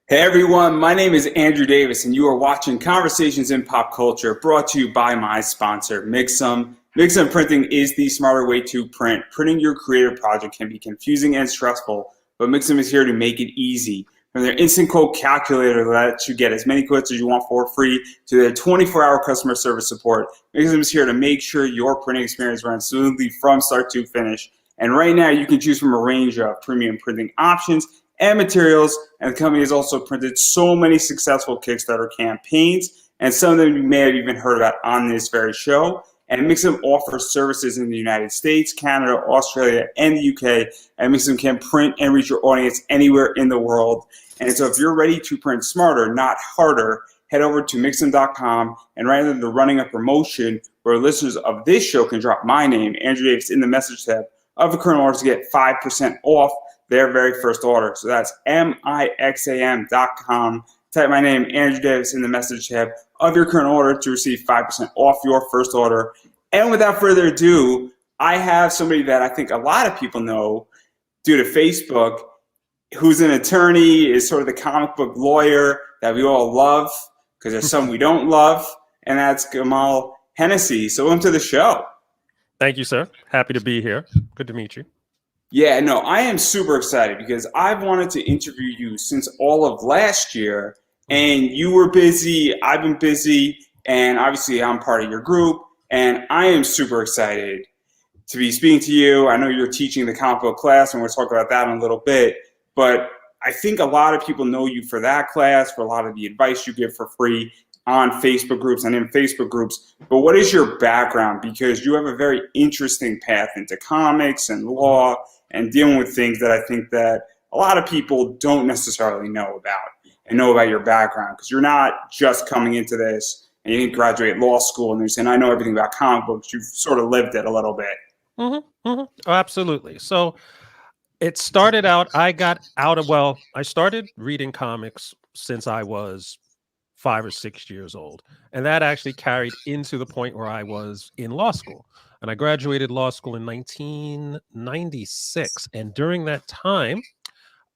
Hey everyone, my name is Andrew Davis, and you are watching Conversations in Pop Culture, brought to you by my sponsor, Mixum. Mixum Printing is the smarter way to print. Printing your creative project can be confusing and stressful, but Mixum is here to make it easy. From their instant quote calculator that lets you get as many quotes as you want for free, to their 24-hour customer service support, Mixum is here to make sure your printing experience runs smoothly from start to finish. And right now, you can choose from a range of premium printing options and materials, and the company has also printed so many successful Kickstarter campaigns, and some of them you may have even heard about on this very show. And Mixum offers services in the United States, Canada, Australia, and the UK, and Mixum can print and reach your audience anywhere in the world. And so if you're ready to print smarter, not harder, head over to Mixum.com, and rather than running a promotion where listeners of this show can drop my name, Andrew Davis, in the message tab of the current order to get 5% off their very first order. So that's Mixam.com. Type my name, Andrew Davis, in the message tab of your current order to receive 5% off your first order. And without further ado, I have somebody that I think a lot of people know due to Facebook, who's an attorney, is sort of the comic book lawyer that we all love, because there's some we don't love, and that's Gamal Hennessy. So welcome to the show. Thank you, sir. Happy to be here. Good to meet you. Yeah, no, I am super excited because I've wanted to interview you since all of last year, and you were busy, I've been busy, and obviously I'm part of your group, and I am super excited to be speaking to you. I know you're teaching the comic book class, and we'll talk about that in a little bit, but I think a lot of people know you for that class, for a lot of the advice you give for free on Facebook groups and in Facebook groups. But what is your background? Because you have a very interesting path into comics and law and dealing with things that I think that a lot of people don't necessarily know about and know about your background, because you're not just coming into this and you didn't graduate law school and you're saying, I know everything about comic books. You've sort of lived it a little bit. Oh, absolutely. So it started out, I started reading comics since I was 5 or 6 years old. And that actually carried into the point where I was in law school. And I graduated law school in 1996. And during that time,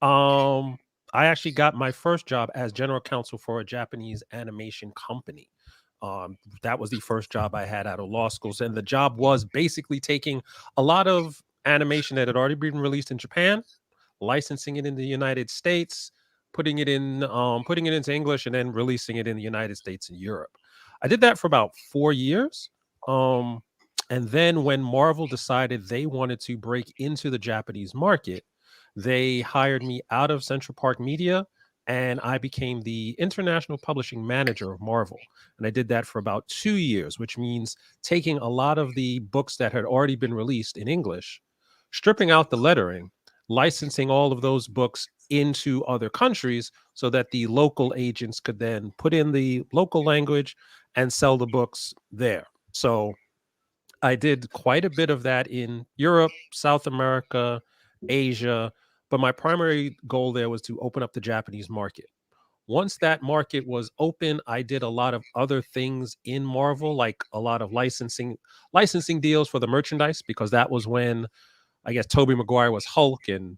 I actually got my first job as general counsel for a Japanese animation company. That was the first job I had out of law school. And the job was basically taking a lot of animation that had already been released in Japan, licensing it in the United States, putting it into English, and then releasing it in the United States and Europe. I did that for about 4 years. And then when Marvel decided they wanted to break into the Japanese market, they hired me out of Central Park Media, and I became the international publishing manager of Marvel. And I did that for about 2 years, which means taking a lot of the books that had already been released in English, stripping out the lettering, licensing all of those books into other countries so that the local agents could then put in the local language and sell the books there. So I did quite a bit of that in Europe, South America, Asia, but my primary goal there was to open up the Japanese market. Once that market was open, I did a lot of other things in Marvel, like a lot of licensing deals for the merchandise, because that was when I guess Tobey Maguire was Hulk and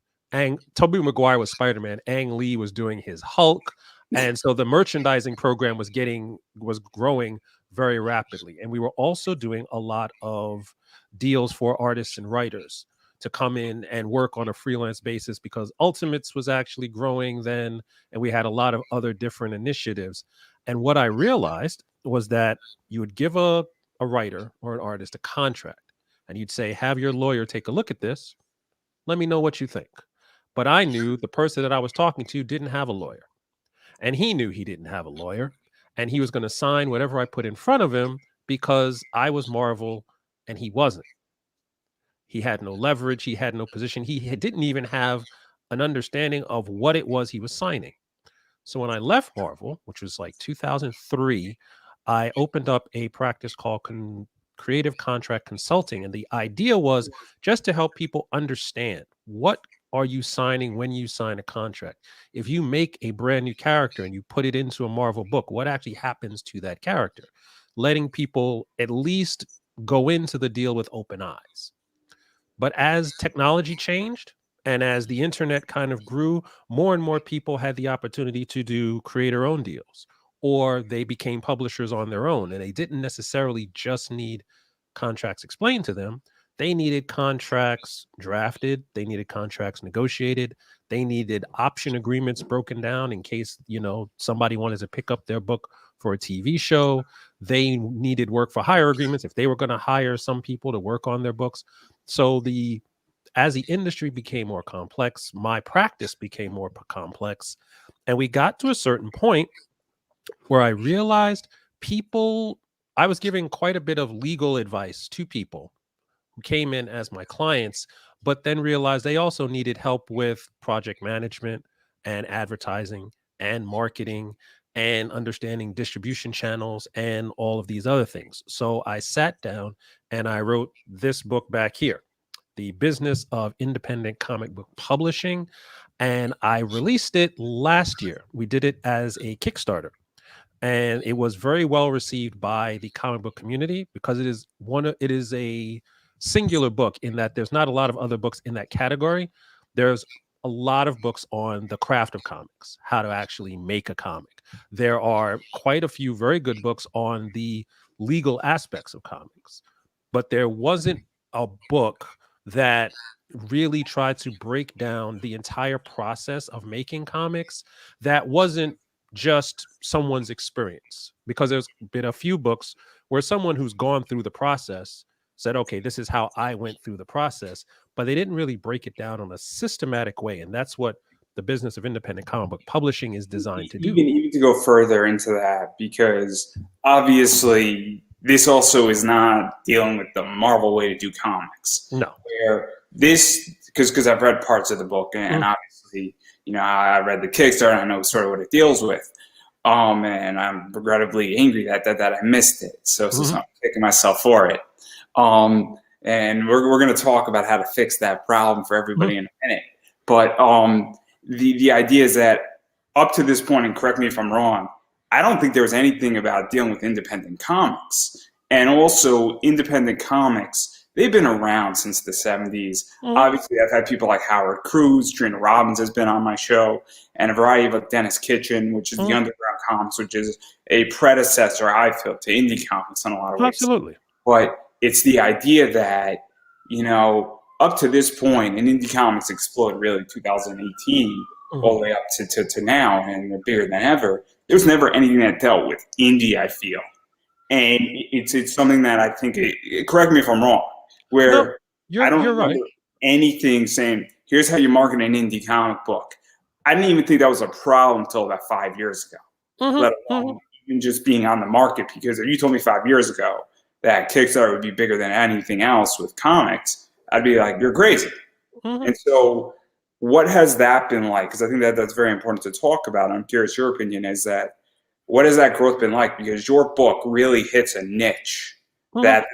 Tobey Maguire was Spider-Man. Ang Lee was doing his Hulk. And so the merchandising program was growing very rapidly. And we were also doing a lot of deals for artists and writers to come in and work on a freelance basis, because Ultimates was actually growing then, and we had a lot of other different initiatives. And what I realized was that you would give a writer or an artist a contract, and you'd say, have your lawyer take a look at this. Let me know what you think. But I knew the person that I was talking to didn't have a lawyer, and he knew he didn't have a lawyer, and he was going to sign whatever I put in front of him because I was Marvel and he wasn't. He had no leverage. He had no position. He didn't even have an understanding of what it was he was signing. So when I left Marvel, which was like 2003, I opened up a practice called Creative Contract Consulting. And the idea was just to help people understand, what are you signing when you sign a contract? If you make a brand new character and you put it into a Marvel book, what actually happens to that character? Letting people at least go into the deal with open eyes. But as technology changed And as the internet kind of grew, more and more people had the opportunity to do creator owned deals, or they became publishers on their own. And they didn't necessarily just need contracts explained to them. They needed contracts drafted, they needed contracts negotiated, they needed option agreements broken down in case, somebody wanted to pick up their book for a TV show. They needed work for hire agreements if they were going to hire some people to work on their books. So as the industry became more complex, my practice became more complex. And we got to a certain point where I realized I was giving quite a bit of legal advice to people who came in as my clients, but then realized they also needed help with project management and advertising and marketing and understanding distribution channels and all of these other things. So I sat down and I wrote this book back here, The Business of Independent Comic Book Publishing. And I released it last year. We did it as a Kickstarter. And it was very well received by the comic book community because it is a singular book in that there's not a lot of other books in that category. There's a lot of books on the craft of comics, how to actually make a comic. There are quite a few very good books on the legal aspects of comics, but there wasn't a book that really tried to break down the entire process of making comics that wasn't just someone's experience, because there's been a few books where someone who's gone through the process said, okay, this is how I went through the process, but they didn't really break it down on a systematic way. And that's what the business of independent comic book publishing is designed to do. Even to go further into that, because obviously this also is not dealing with the Marvel way to do comics. No. Where because I've read parts of the book, and obviously, I read the Kickstarter, and I know sort of what it deals with. And I'm regrettably angry that I missed it. So I'm kicking myself for it. And we're going to talk about how to fix that problem for everybody in a minute. But the idea is that up to this point, and correct me if I'm wrong, I don't think there was anything about dealing with independent comics. And also, independent comics, they've been around since the 70s. Obviously, I've had people like Howard Cruz, Trina Robbins has been on my show, and a variety of Dennis Kitchen, which is the Underground Comics, which is a predecessor, I feel, to indie comics in a lot of ways. Absolutely. But it's the idea that, up to this point, and indie comics exploded really 2018 all the way up to now, and they're bigger than ever. There was never anything that dealt with indie, I feel. And it's something that I think, correct me if I'm wrong, where I don't remember anything saying, here's how you market an indie comic book. I didn't even think that was a problem until about 5 years ago, let alone even just being on the market. Because if you told me 5 years ago that Kickstarter would be bigger than anything else with comics, I'd be like, you're crazy. And so what has that been like? Because I think that's very important to talk about. I'm curious your opinion is that, what has that growth been like? Because your book really hits a niche that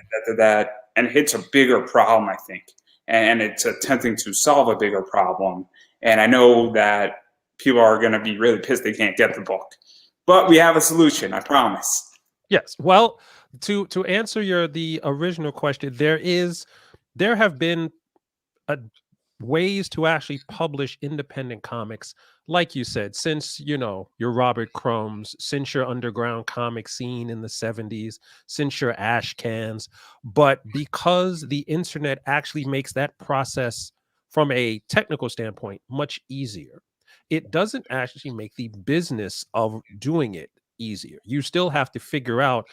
and hits a bigger problem, I think. And it's attempting to solve a bigger problem. And I know that people are going to be really pissed they can't get the book. But we have a solution, I promise. Yes. Well, to answer the original question, there have been ways to actually publish independent comics, like you said, since your Robert Crumbs, since your underground comic scene in the 70s, since your ash cans. But because the internet actually makes that process from a technical standpoint much easier, it doesn't actually make the business of doing it easier. You still have to figure out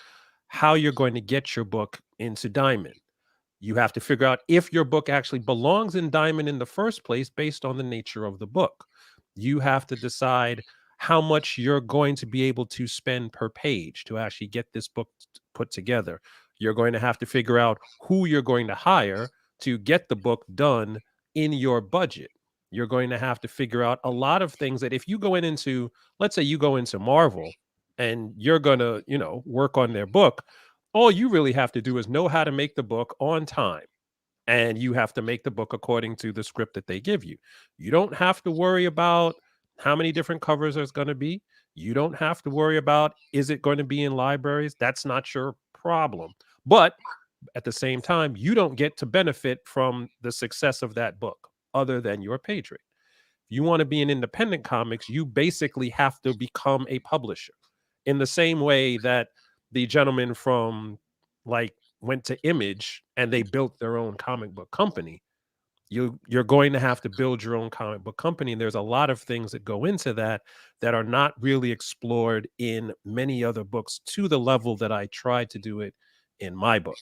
how you're going to get your book into Diamond. You have to figure out if your book actually belongs in Diamond in the first place based on the nature of the book. You have to decide how much you're going to be able to spend per page to actually get this book put together. You're going to have to figure out who you're going to hire to get the book done in your budget. You're going to have to figure out a lot of things that if you go into, let's say you go into Marvel and you're going to, work on their book, all you really have to do is know how to make the book on time. And you have to make the book according to the script that they give you. You don't have to worry about how many different covers there's going to be. You don't have to worry about, is it going to be in libraries? That's not your problem. But at the same time, you don't get to benefit from the success of that book. other than your page rate. If you want to be in independent comics, you basically have to become a publisher in the same way that the gentleman from like went to Image and they built their own comic book company. You're going to have to build your own comic book company, and there's a lot of things that go into that that are not really explored in many other books to the level that I tried to do it in my book.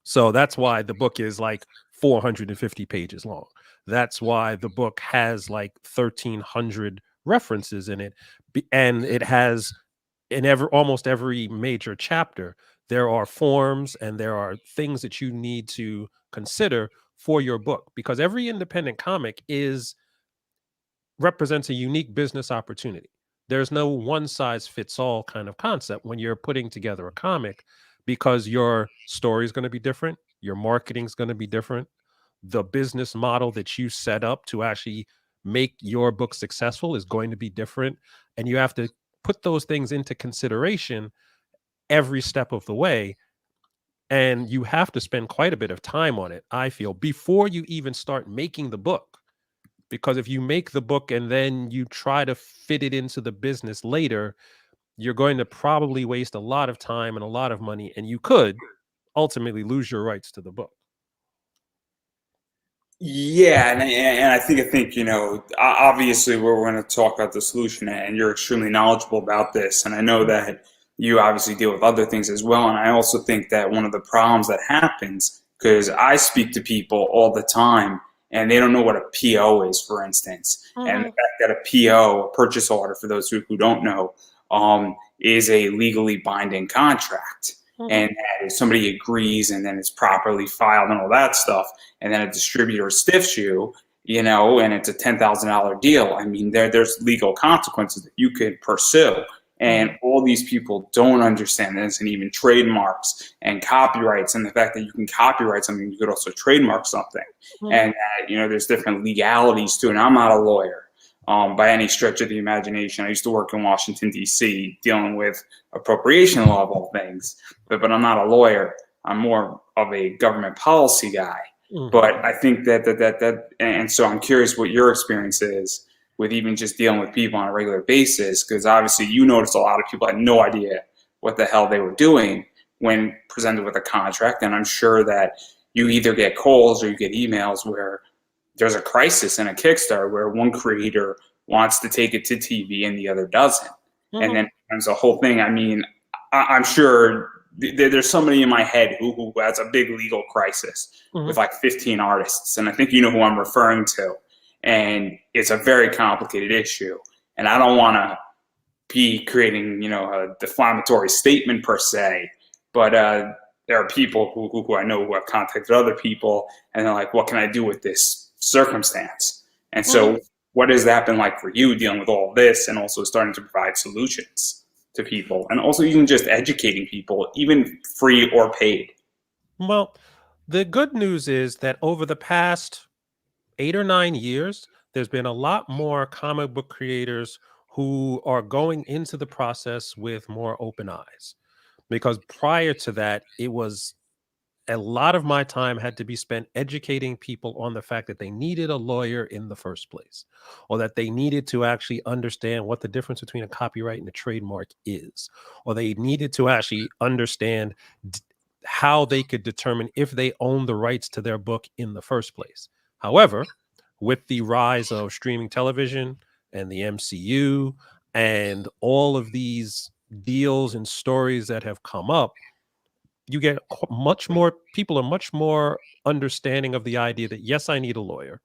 So that's why the book is like 450 pages long. That's why the book has like 1,300 references in it, and it has in almost every major chapter there are forms and there are things that you need to consider for your book, because every independent comic is represents a unique business opportunity. There's no one size fits all kind of concept when you're putting together a comic, because your story is going to be different, your marketing is going to be different, the business model that you set up to actually make your book successful is going to be different, and you have to put those things into consideration every step of the way. And you have to spend quite a bit of time on it, I feel, before you even start making the book. Because if you make the book and then you try to fit it into the business later, you're going to probably waste a lot of time and a lot of money, and you could ultimately lose your rights to the book. Yeah, and I think obviously we're going to talk about the solution, and you're extremely knowledgeable about this, and I know that you obviously deal with other things as well, and I also think that one of the problems that happens, because I speak to people all the time, and they don't know what a PO is, for instance, and the Mhm. fact that a PO, a purchase order, for those who don't know, is a legally binding contract, Mhm. and that if somebody agrees and then it's properly filed and all that stuff, and then a distributor stiffs you, and it's a $10,000 deal. I mean, there's legal consequences that you could pursue. And Mhm. all these people don't understand this, and even trademarks and copyrights, and the fact that you can copyright something, you could also trademark something. Mhm. And there's different legalities to it. And I'm not a lawyer by any stretch of the imagination. I used to work in Washington, D.C., dealing with appropriation law of all things, but I'm not a lawyer. I'm more of a government policy guy. Mhm. But I think and so I'm curious what your experience is with even just dealing with people on a regular basis, because obviously you noticed a lot of people had no idea what the hell they were doing when presented with a contract, and I'm sure that you either get calls or you get emails where there's a crisis in a Kickstarter where one creator wants to take it to TV and the other doesn't, and Mhm. then there's a whole thing. I mean, I'm sure there's somebody in my head who has a big legal crisis with Mhm. like 15 artists, and I think you know who I'm referring to. And it's a very complicated issue, and I don't want to be creating a defamatory statement per se, but there are people who I know who have contacted other people, and they're like, "What can I do with this circumstance?" And Mhm. so, what has that been like for you dealing with all of this, and also starting to provide solutions to people, and also even just educating people, even free or paid? Well, the good news is that over the past 8 or 9 years, there's been a lot more comic book creators who are going into the process with more open eyes. Because prior to that, it was a lot of my time had to be spent educating people on the fact that they needed a lawyer in the first place, or that they needed to actually understand what the difference between a copyright and a trademark is, or they needed to actually understand d- how they could determine if they own the rights to their book in the first place. However, with the rise of streaming television and the MCU and all of these deals and stories that have come up, you get much more people are much more understanding of the idea that yes, I need a lawyer.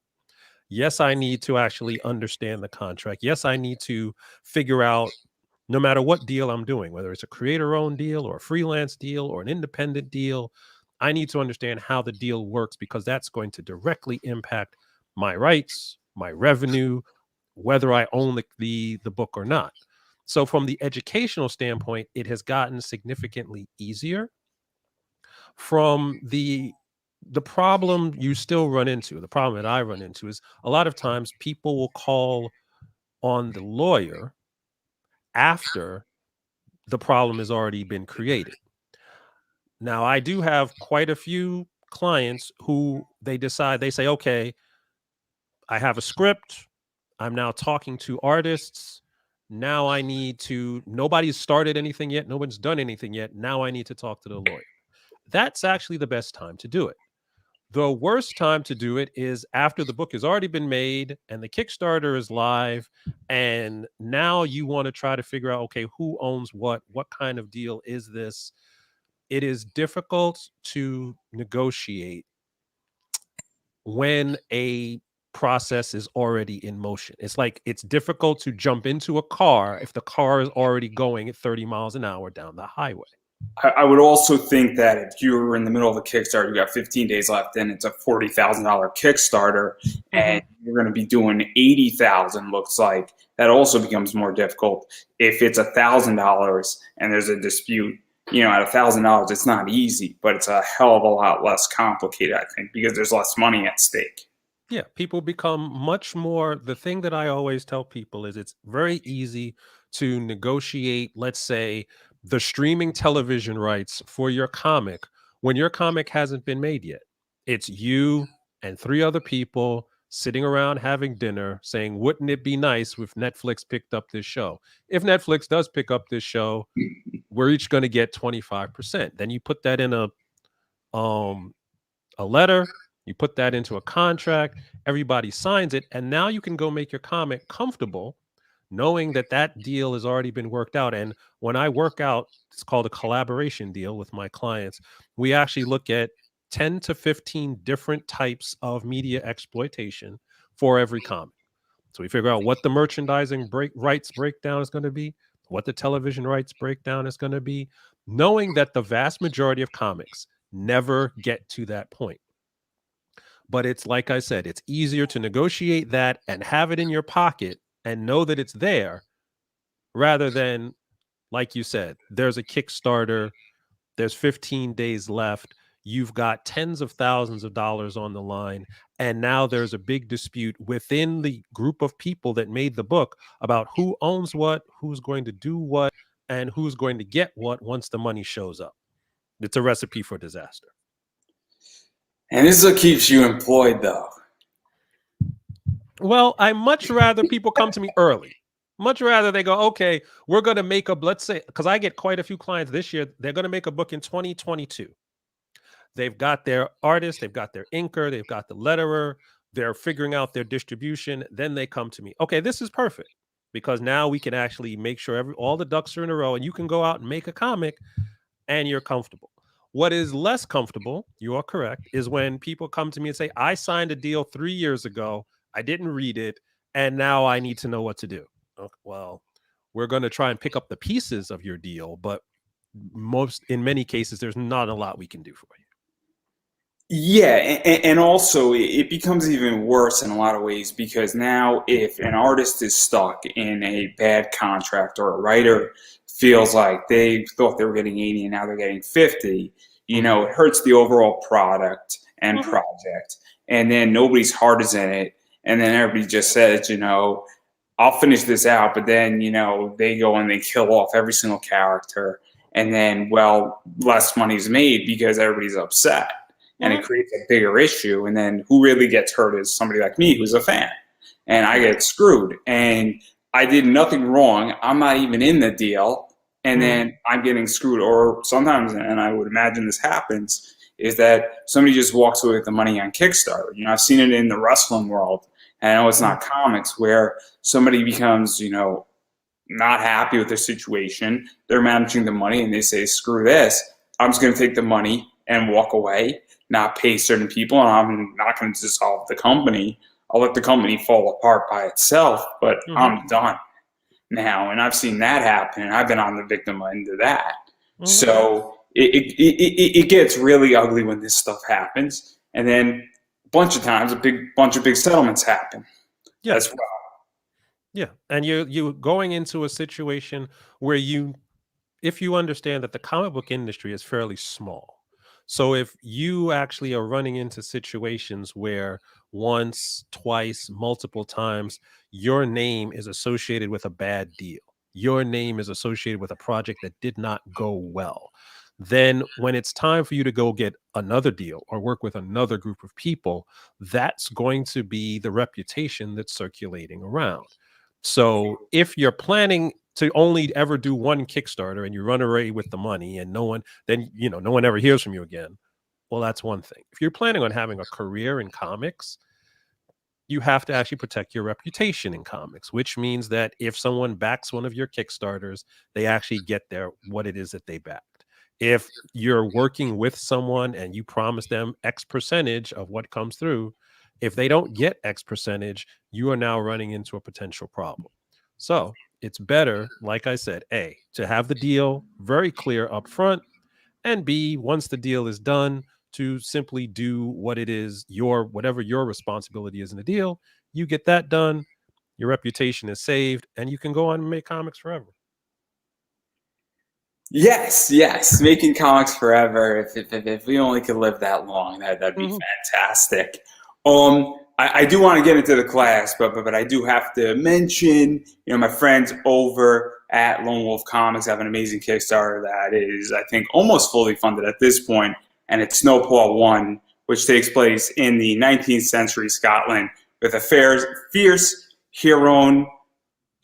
Yes, I need to actually understand the contract. Yes, I need to figure out, no matter what deal I'm doing, whether it's a creator owned deal or a freelance deal or an independent deal, I need to understand how the deal works, because that's going to directly impact my rights, my revenue, whether I own the book or not. So from the educational standpoint, it has gotten significantly easier. From the problem you still run into, the problem that I run into, is a lot of times people will call on the lawyer after the problem has already been created. Now, I do have quite a few clients who they say, okay, I have a script. I'm now talking to artists. Now I need to, nobody's started anything yet. No one's done anything yet. Now I need to talk to the lawyer. That's actually the best time to do it. The worst time to do it is after the book has already been made and the Kickstarter is live. And now you want to try to figure out, okay, who owns what kind of deal is this? It is difficult to negotiate when a process is already in motion. It's like it's difficult to jump into a car if the car is already going at 30 miles an hour down the highway. I would also think that if you're in the middle of a Kickstarter, you got 15 days left, and it's a $40,000 Kickstarter, and you're going to be doing 80,000. Looks like that also becomes more difficult. If it's $1,000 and there's a dispute, at $1,000, it's not easy, but it's a hell of a lot less complicated, I think, because there's less money at stake. Yeah, people become much more. The thing that I always tell people is it's very easy to negotiate, let's say, the streaming television rights for your comic when your comic hasn't been made yet. It's you and three other people sitting around having dinner saying, wouldn't it be nice if Netflix picked up this show? If Netflix does pick up this show, we're each going to get 25%. Then you put that in a letter, you put that into a contract, everybody signs it, and now you can go make your comic comfortable knowing that that deal has already been worked out. And when I work out, it's called a collaboration deal with my clients, we actually look at 10 to 15 different types of media exploitation for every comic. So we figure out what the merchandising rights breakdown is going to be, what the television rights breakdown is going to be, knowing that the vast majority of comics never get to that point. But it's like I said, it's easier to negotiate that and have it in your pocket and know that it's there rather than, like you said, there's a Kickstarter, there's 15 days left, you've got tens of thousands of dollars on the line, and now there's a big dispute within the group of people that made the book about who owns what, who's going to do what, and who's going to get what once the money shows up. It's a recipe for disaster. And this is what keeps you employed, though. Well, I much rather people come to me early. Much rather they go, okay, we're going to make a, let's say, because I get quite a few clients this year, they're going to make a book in 2022. They've got their artist, they've got their inker, they've got the letterer, they're figuring out their distribution. Then they come to me. Okay, this is perfect because now we can actually make sure all the ducks are in a row and you can go out and make a comic and you're comfortable. What is less comfortable, you are correct, is when people come to me and say, I signed a deal 3 years ago, I didn't read it, and now I need to know what to do. Okay, well, we're going to try and pick up the pieces of your deal, but in many cases, there's not a lot we can do for you. Yeah, and also it becomes even worse in a lot of ways because now if an artist is stuck in a bad contract or a writer feels like they thought they were getting 80 and now they're getting 50, it hurts the overall product and project. And then nobody's heart is in it. And then everybody just says, I'll finish this out. But then, they go and they kill off every single character. And then, less money's made because everybody's upset. And it creates a bigger issue. And then who really gets hurt is somebody like me who's a fan. And I get screwed. And I did nothing wrong. I'm not even in the deal. And then I'm getting screwed. Or sometimes, and I would imagine this happens, is that somebody just walks away with the money on Kickstarter. I've seen it in the wrestling world. And I know it's not comics where somebody becomes, not happy with their situation. They're managing the money and they say, screw this. I'm just going to take the money and walk away, not pay certain people, and I'm not going to dissolve the company. I'll let the company fall apart by itself, but I'm done now. And I've seen that happen, and I've been on the victim end of that. So it gets really ugly when this stuff happens. And then a bunch of times, bunch of big settlements happen as well. Yeah, and you going into a situation where if you understand that the comic book industry is fairly small. So if you actually are running into situations where once, twice, multiple times, your name is associated with a bad deal, your name is associated with a project that did not go well, Then when it's time for you to go get another deal or work with another group of people, that's going to be the reputation that's circulating around. So if you're planning to only ever do one Kickstarter and you run away with the money and no one, then, no one ever hears from you again. Well, that's one thing. If you're planning on having a career in comics, you have to actually protect your reputation in comics, which means that if someone backs one of your Kickstarters, they actually get what it is that they backed. If you're working with someone and you promise them X percentage of what comes through, if they don't get X percentage, you are now running into a potential problem. So it's better, like I said, A, to have the deal very clear up front, and B, once the deal is done, to simply do what it is, whatever your responsibility is in the deal. You get that done, your reputation is saved, and you can go on and make comics forever. Yes, making comics forever. If we only could live that long, that'd be fantastic. I do want to get into the class, but I do have to mention, my friends over at Lone Wolf Comics have an amazing Kickstarter that is, I think, almost fully funded at this point, and it's Snowpaw 1, which takes place in the 19th century Scotland with a fierce heroine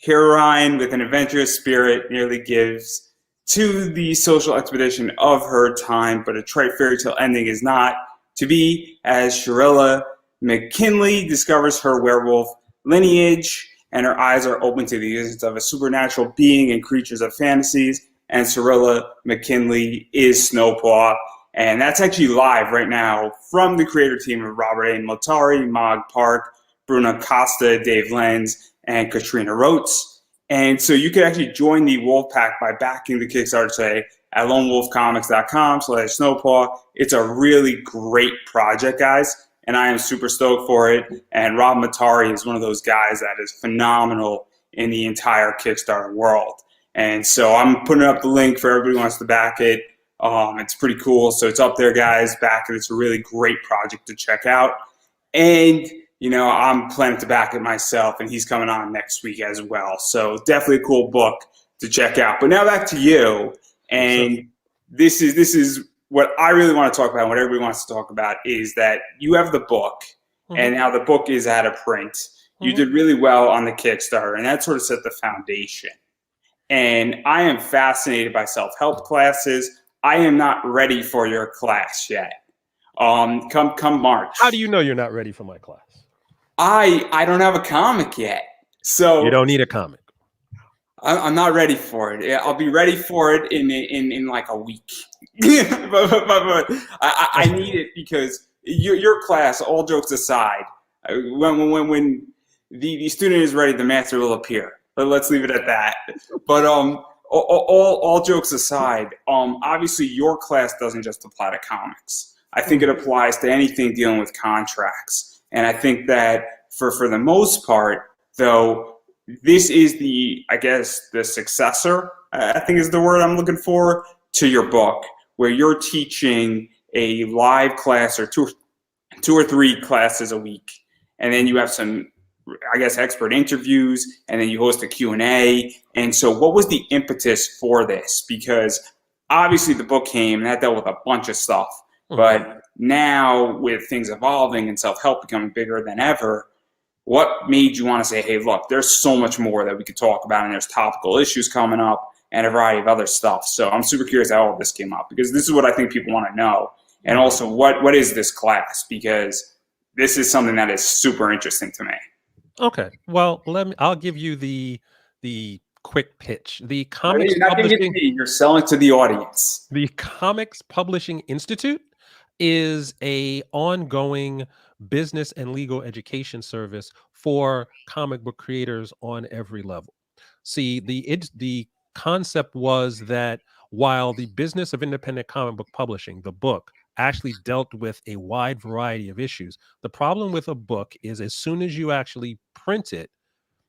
with an adventurous spirit nearly gives to the social expedition of her time, but a trite fairy tale ending is not to be, as Shirella McKinley discovers her werewolf lineage, and her eyes are open to the existence of a supernatural being and creatures of fantasies, and Shirella McKinley is Snowpaw. And that's actually live right now from the creator team of Robert A. Motari, Mog Park, Bruno Costa, Dave Lenz, and Katrina Rotes. And so you can actually join the Wolfpack by backing the Kickstarter today at lonewolfcomics.com/Snowpaw. It's a really great project, guys, and I am super stoked for it. And Rob Matari is one of those guys that is phenomenal in the entire Kickstarter world. And so I'm putting up the link for everybody who wants to back it. It's pretty cool. So it's up there, guys. Back it. It's a really great project to check out. And I'm planning to back it myself, and he's coming on next week as well. So definitely a cool book to check out. But now back to you, and this is what I really want to talk about. What everybody wants to talk about is that you have the book, and now the book is out of print. You did really well on the Kickstarter, and that sort of set the foundation. And I am fascinated by self-help classes. I am not ready for your class yet. Come March. How do you know you're not ready for my class? I don't have a comic yet, so you don't need a comic. I'm not ready for it. I'll be ready for it in like a week. but I need it because your class. All jokes aside, when the student is ready, the master will appear. Let's leave it at that. But all jokes aside, obviously your class doesn't just apply to comics. I think it applies to anything dealing with contracts. And I think that for the most part, though, this is the successor, I think is the word I'm looking for, to your book, where you're teaching a live class or two or three classes a week. And then you have some, expert interviews, and then you host a Q&A. And so what was the impetus for this? Because obviously the book came and that dealt with a bunch of stuff. But now with things evolving and self-help becoming bigger than ever, what made you want to say, hey, look, there's so much more that we could talk about, and there's topical issues coming up and a variety of other stuff. So I'm super curious how all of this came up, because this is what I think people want to know. And also, what is this class? Because this is something that is super interesting to me. Okay. Well, I'll give you the quick pitch. The Comics You're not Publishing, giving it to me, you're selling to the audience. The Comics Publishing Institute is a ongoing business and legal education service for comic book creators on every level. See, the concept was that while the business of independent comic book publishing, the book, actually dealt with a wide variety of issues, the problem with a book is as soon as you actually print it,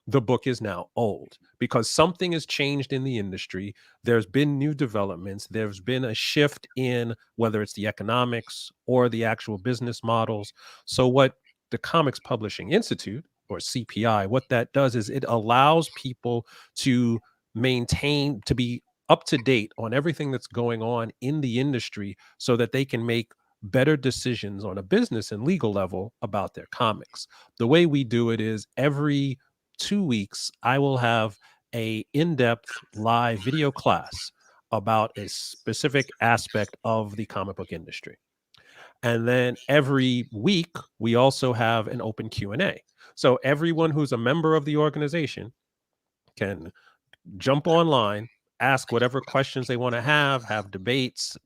the book is now old because something has changed in the industry. There's been new developments. There's been a shift in whether it's the economics or the actual business models. So what the Comics Publishing Institute, or CPI, what that does is it allows people to be up to date on everything that's going on in the industry so that they can make better decisions on a business and legal level about their comics. The way we do it is every 2 weeks, I will have a in-depth live video class about a specific aspect of the comic book industry. And then every week, we also have an open Q&A. So everyone who's a member of the organization can jump online, ask whatever questions they want to have debates,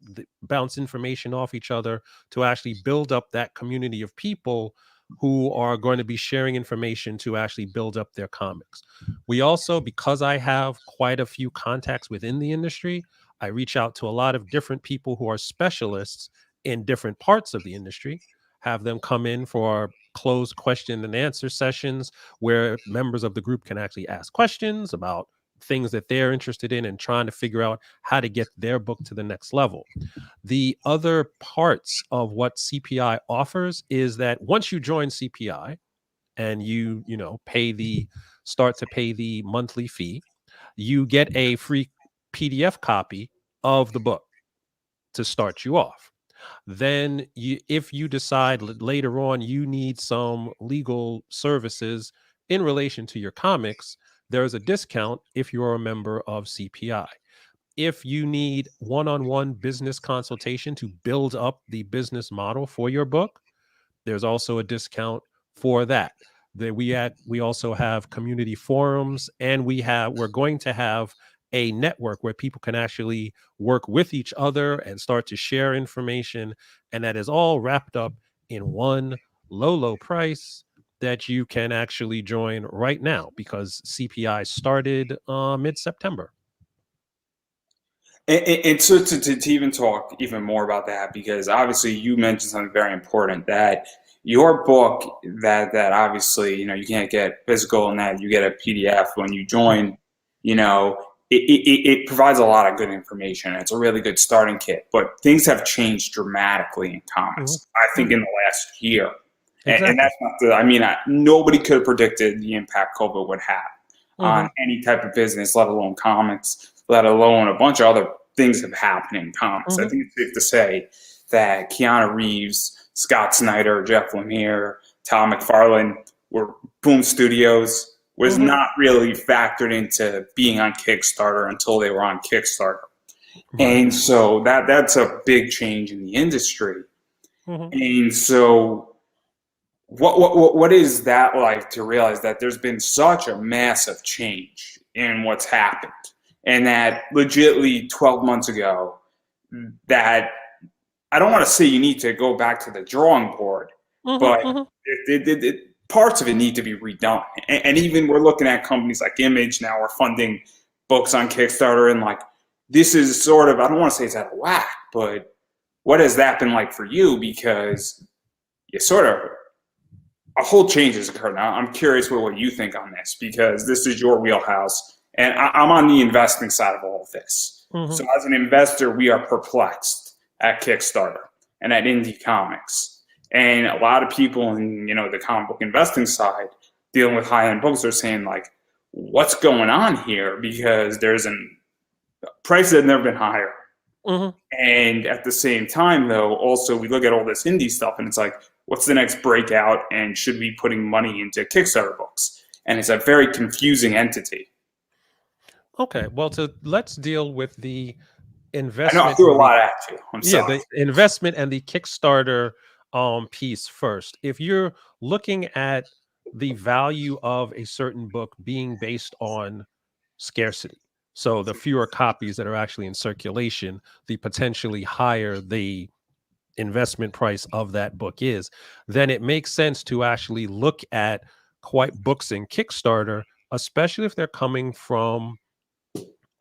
bounce information off each other to actually build up that community of people who are going to be sharing information to actually build up their comics. We also, because I have quite a few contacts within the industry, I reach out to a lot of different people who are specialists in different parts of the industry, have them come in for closed question and answer sessions where members of the group can actually ask questions about things that they're interested in and trying to figure out how to get their book to the next level. The other parts of what CPI offers is that once you join CPI and you start to pay the monthly fee, you get a free PDF copy of the book to start you off. Then if you decide later on you need some legal services in relation to your comics, there's a discount if you're a member of CPI. If you need one-on-one business consultation to build up the business model for your book, there's also a discount for that. We also have community forums, and we're going to have a network where people can actually work with each other and start to share information, and that is all wrapped up in one low price that you can actually join right now because CPI started mid-September. And so to even talk even more about that, because obviously you mentioned something very important, that your book that obviously, you can't get physical and that you get a PDF when you join, it provides a lot of good information. It's a really good starting kit, but things have changed dramatically in comics, I think, in the last year. Exactly. And that's not nobody could have predicted the impact COVID would have on any type of business, let alone comics, let alone a bunch of other things have happened in comics. I think it's safe to say that Keanu Reeves, Scott Snyder, Jeff Lemire, Todd McFarlane were Boom Studios, was not really factored into being on Kickstarter until they were on Kickstarter. And so that's a big change in the industry. And so what is that like to realize that there's been such a massive change in what's happened, and that legitimately 12 months ago, that I don't want to say you need to go back to the drawing board, but parts of it need to be redone. And even we're looking at companies like Image now are funding books on Kickstarter, and like this is sort of, I don't want to say it's out of whack, but what has that been like for you? Because you sort of, a whole change has occurred. Now, I'm curious what you think on this, because this is your wheelhouse, and I'm on the investing side of all of this. So as an investor, we are perplexed at Kickstarter and at indie comics. And a lot of people in, the comic book investing side dealing with high-end books are saying, like, what's going on here? Because there's prices have never been higher. And at the same time, though, also we look at all this indie stuff and it's like, what's the next breakout, and should we be putting money into Kickstarter books? And it's a very confusing entity. Okay, well, let's deal with the investment. I know I threw a lot at you. I'm sorry. The investment and the Kickstarter piece first. If you're looking at the value of a certain book being based on scarcity, so the fewer copies that are actually in circulation, the potentially higher the investment price of that book is, then it makes sense to actually look at books in Kickstarter, especially if they're coming from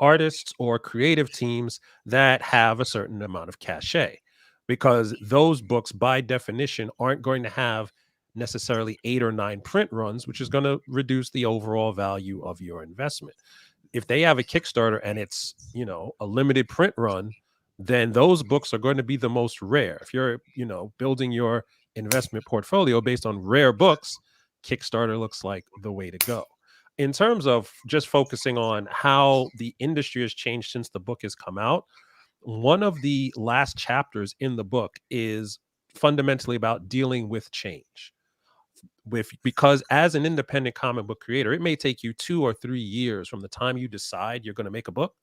artists or creative teams that have a certain amount of cachet, because those books by definition aren't going to have necessarily 8 or 9 print runs, which is going to reduce the overall value of your investment. If they have a Kickstarter and it's, a limited print run, then those books are going to be the most rare. If you're, building your investment portfolio based on rare books, Kickstarter looks like the way to go. In terms of just focusing on how the industry has changed since the book has come out, one of the last chapters in the book is fundamentally about dealing with change. Because as an independent comic book creator, it may take you 2 or 3 years from the time you decide you're going to make a book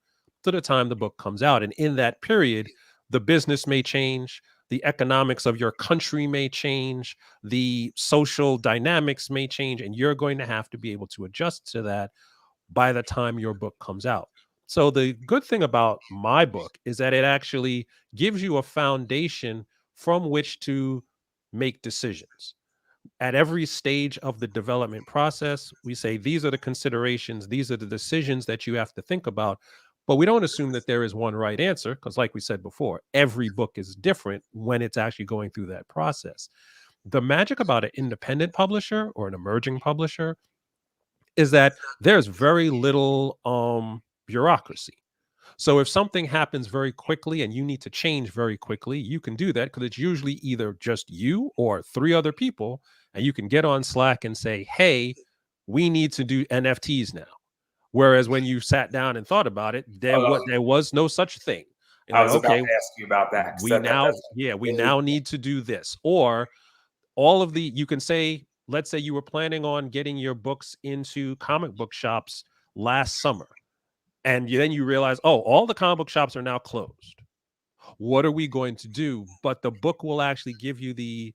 to the time the book comes out. And in that period, the business may change, the economics of your country may change, the social dynamics may change, and you're going to have to be able to adjust to that by the time your book comes out. So the good thing about my book is that it actually gives you a foundation from which to make decisions. At every stage of the development process, we say these are the considerations, these are the decisions that you have to think about. But we don't assume that there is one right answer, because, like we said before, every book is different when it's actually going through that process. The magic about an independent publisher or an emerging publisher is that there's very little bureaucracy. So if something happens very quickly and you need to change very quickly, you can do that because it's usually either just you or three other people, and you can get on Slack and say, "Hey, we need to do NFTs now." Whereas when you sat down and thought about it, there was no such thing. And I like, was about okay, to ask you about that. 'Cause we now need to do this. Or all of the you can say, let's say you were planning on getting your books into comic book shops last summer, and then you realize, oh, all the comic book shops are now closed. What are we going to do? But the book will actually give you the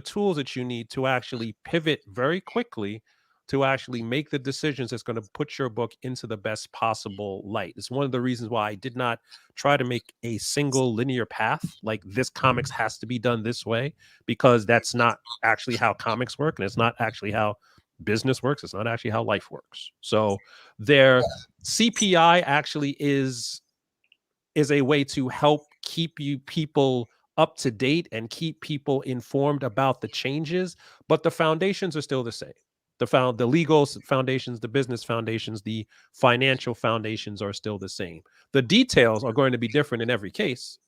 tools that you need to actually pivot very quickly to actually make the decisions that's going to put your book into the best possible light. It's one of the reasons why I did not try to make a single linear path, like this comics has to be done this way, because that's not actually how comics work, and it's not actually how business works. It's not actually how life works. So their CPI actually is a way to help keep you people up to date and keep people informed about the changes, but the foundations are still the same. The legal foundations, the business foundations, the financial foundations are still the same. The details are going to be different in every case,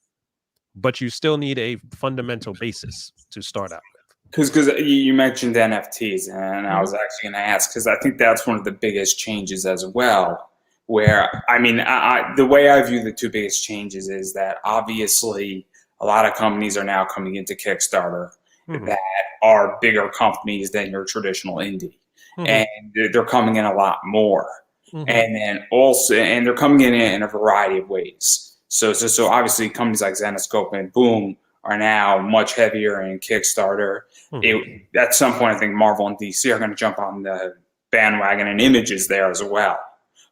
but you still need a fundamental basis to start out with. Because you mentioned NFTs, and I Mhm. was actually going to ask because I think that's one of the biggest changes as well. Where I mean, the way I view the two biggest changes is that obviously a lot of companies are now coming into Kickstarter Mhm. that are bigger companies than your traditional indie, Mhm. and they're coming in a lot more, Mhm. and then also, and they're coming in a variety of ways. So obviously companies like Zenoscope and Boom are now much heavier in Kickstarter. Mhm. At some point, I think Marvel and DC are going to jump on the bandwagon, and Image is there as well.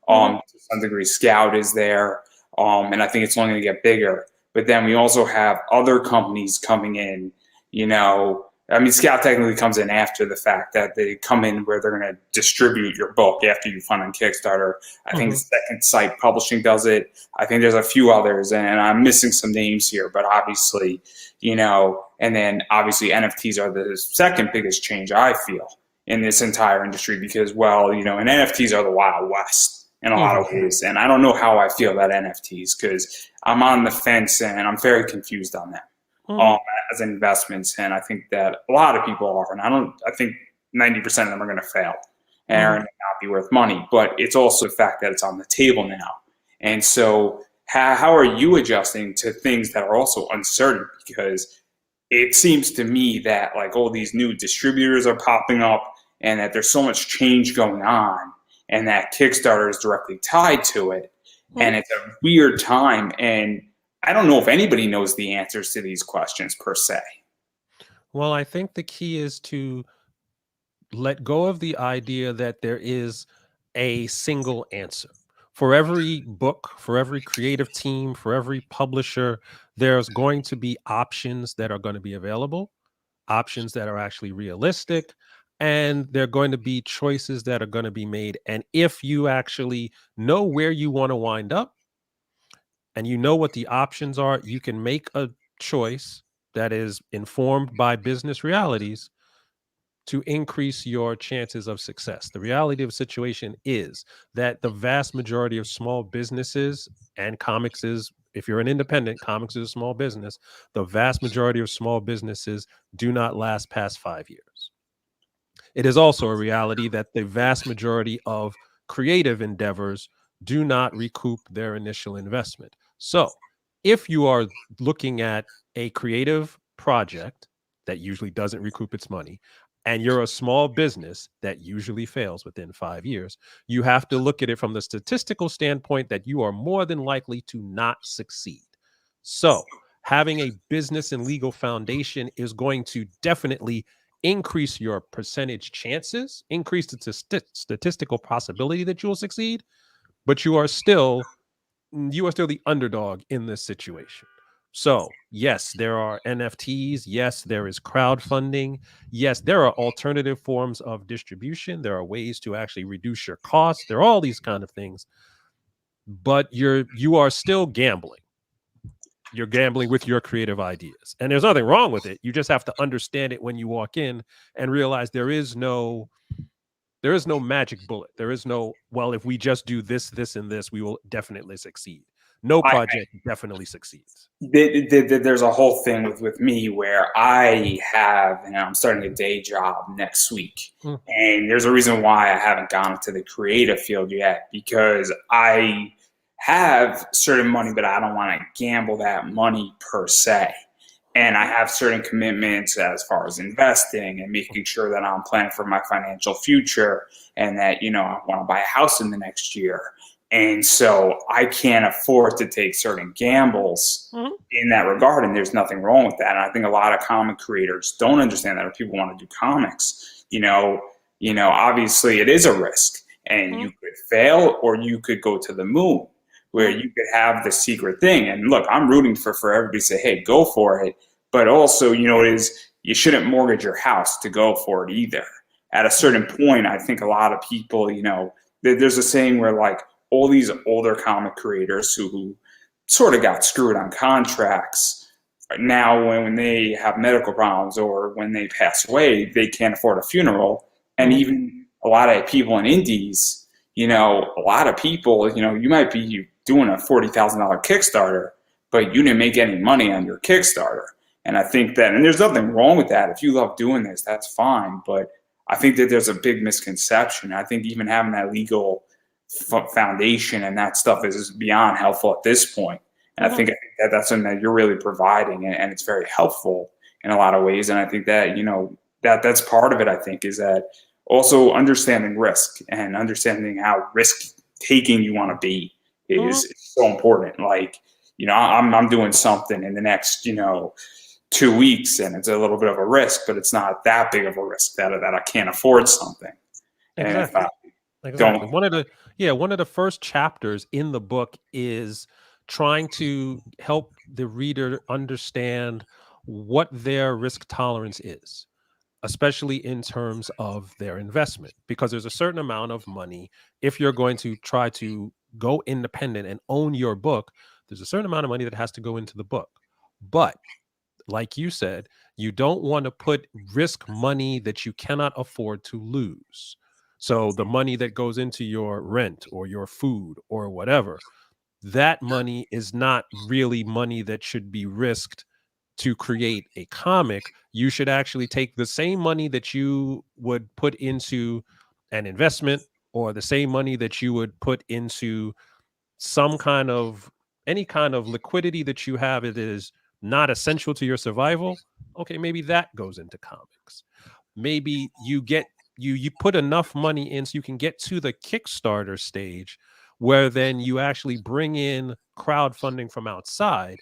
Mhm. To some degree, Scout is there, and I think it's only going to get bigger. But then we also have other companies coming in. I mean, Scout technically comes in after the fact that they come in where they're going to distribute your book after you fund on Kickstarter. I think Mhm. Second Sight Publishing does it. I think there's a few others, and I'm missing some names here, but obviously, and then obviously NFTs are the second biggest change I feel in this entire industry because, well, and NFTs are the Wild West in a lot of Mhm. ways. And I don't know how I feel about NFTs because I'm on the fence and I'm very confused on them Mhm. um, as investments. And I think that a lot of people are, and I think 90% of them are going to fail and are Mhm. going to not be worth money. But it's also the fact that it's on the table now. And so how are you adjusting to things that are also uncertain? Because it seems to me that like all these new distributors are popping up and that there's so much change going on and that Kickstarter is directly tied to it. Mhm. And it's a weird time. And I don't know if anybody knows the answers to these questions per se. Well, I think the key is to let go of the idea that there is a single answer. For every book, for every creative team, for every publisher, there's going to be options that are going to be available, options that are actually realistic, and there are going to be choices that are going to be made. And if you actually know where you want to wind up and you know what the options are, you can make a choice that is informed by business realities to increase your chances of success. The reality of the situation is that the vast majority of small businesses, and comics is, if you're an independent, comics is a small business, the vast majority of small businesses do not last past 5 years. it is also a reality that the vast majority of creative endeavors do not recoup their initial investment. So if you are looking at a creative project that usually doesn't recoup its money, and you're a small business that usually fails within 5 years, you have to look at it from the statistical standpoint that you are more than likely to not succeed. So, having a business and legal foundation is going to definitely increase your percentage chances, increase the statistical possibility that you will succeed, but you are still the underdog in this situation. So, yes, there are NFTs. Yes, there is crowdfunding. Yes, there are alternative forms of distribution. There are ways to actually reduce your costs. There are all these kind of things, but you are still gambling. You're gambling with your creative ideas. And there's nothing wrong with it. You just have to understand it when you walk in and realize there is no magic bullet. There is no, well, if we just do this, this, and this, we will definitely succeed. No I, project definitely succeeds. there's a whole thing with me where I have, and I'm starting a day job next week. Mm. And there's a reason why I haven't gone into the creative field yet, because I have certain money, but I don't want to gamble that money per se. And I have certain commitments as far as investing and making sure that I'm planning for my financial future, and that, I want to buy a house in the next year. And so I can't afford to take certain gambles Mhm. in that regard. And there's nothing wrong with that. And I think a lot of comic creators don't understand that, or people want to do comics. Obviously it is a risk, and you could fail or you could go to the moon, where you could have the secret thing. And look, I'm rooting for everybody to say, hey, go for it. But also, you shouldn't mortgage your house to go for it either. At a certain point, I think a lot of people, there's a saying where, like, all these older comic creators who sort of got screwed on contracts, now when they have medical problems or when they pass away, they can't afford a funeral. And even a lot of people in indies, a lot of people, you might be doing a $40,000 Kickstarter, but you didn't make any money on your Kickstarter. And I think that, and there's nothing wrong with that. If you love doing this, that's fine. But I think that there's a big misconception. I think even having that legal foundation and that stuff is beyond helpful at this point. And I think that that's something that you're really providing, and it's very helpful in a lot of ways. And I think that, that's part of it, I think, is that also understanding risk and understanding how risk taking you want to be is so important. Like, I'm doing something in the next, 2 weeks, and it's a little bit of a risk, but it's not that big of a risk that I can't afford something. Exactly. Exactly. One of the first chapters in the book is trying to help the reader understand what their risk tolerance is, especially in terms of their investment, because there's a certain amount of money. If you're going to try to go independent and own your book, there's a certain amount of money that has to go into the book. But like you said, you don't want to put risk money that you cannot afford to lose. So the money that goes into your rent or your food or whatever, that money is not really money that should be risked to create a comic. You should actually take the same money that you would put into an investment, or the same money that you would put into any kind of liquidity that you have. It is not essential to your survival. Okay, maybe that goes into comics. Maybe you put enough money in so you can get to the Kickstarter stage, where then you actually bring in crowdfunding from outside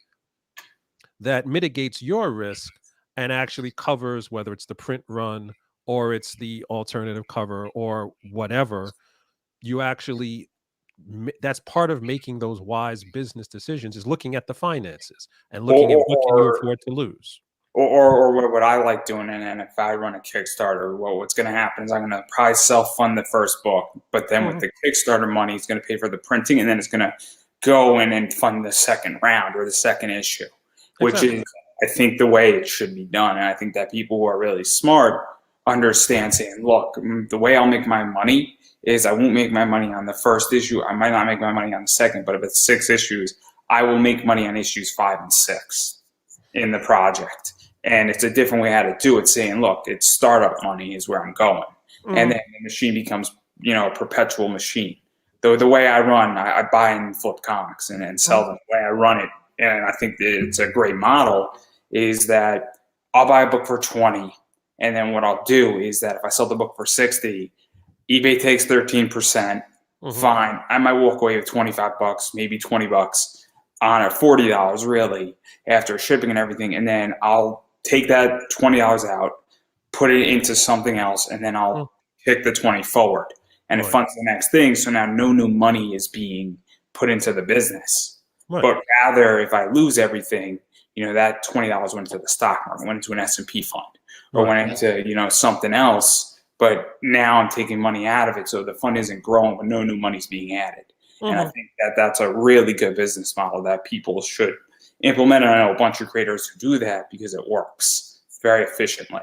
that mitigates your risk and actually covers, whether it's the print run or it's the alternative cover or whatever. You actually, that's part of making those wise business decisions, is looking at the finances and looking at what can you afford to lose. Or what I like doing, and if I run a Kickstarter, what's going to happen is I'm going to probably self-fund the first book, but then with the Kickstarter money, it's going to pay for the printing, and then it's going to go in and fund the second round or the second issue, which is, I think, the way it should be done. And I think that people who are really smart understand, saying, look, the way I'll make my money is I won't make my money on the first issue. I might not make my money on the second, but if it's 6 issues, I will make money on issues 5 and 6 in the project. And it's a different way how to do it, saying, look, it's startup money is where I'm going. and then the machine becomes, a perpetual machine. The way I run, I buy and flip comics and sell them. The way I run it, and I think that it's a great model, is that I'll buy a book for 20, and then what I'll do is that if I sell the book for 60, eBay takes 13%. Fine, I might walk away with $25, maybe $20 on a $40 really after shipping and everything, and then I'll take that $20 out, put it into something else, and then I'll kick the 20 forward, and it funds the next thing. So now no new money is being put into the business, but rather if I lose everything, that $20 went into the stock market, went into an S&P fund, or went into something else. But now I'm taking money out of it, so the fund isn't growing, but no new money's being added. And I think that that's a really good business model that people should implement. And I know a bunch of creators who do that because it works very efficiently.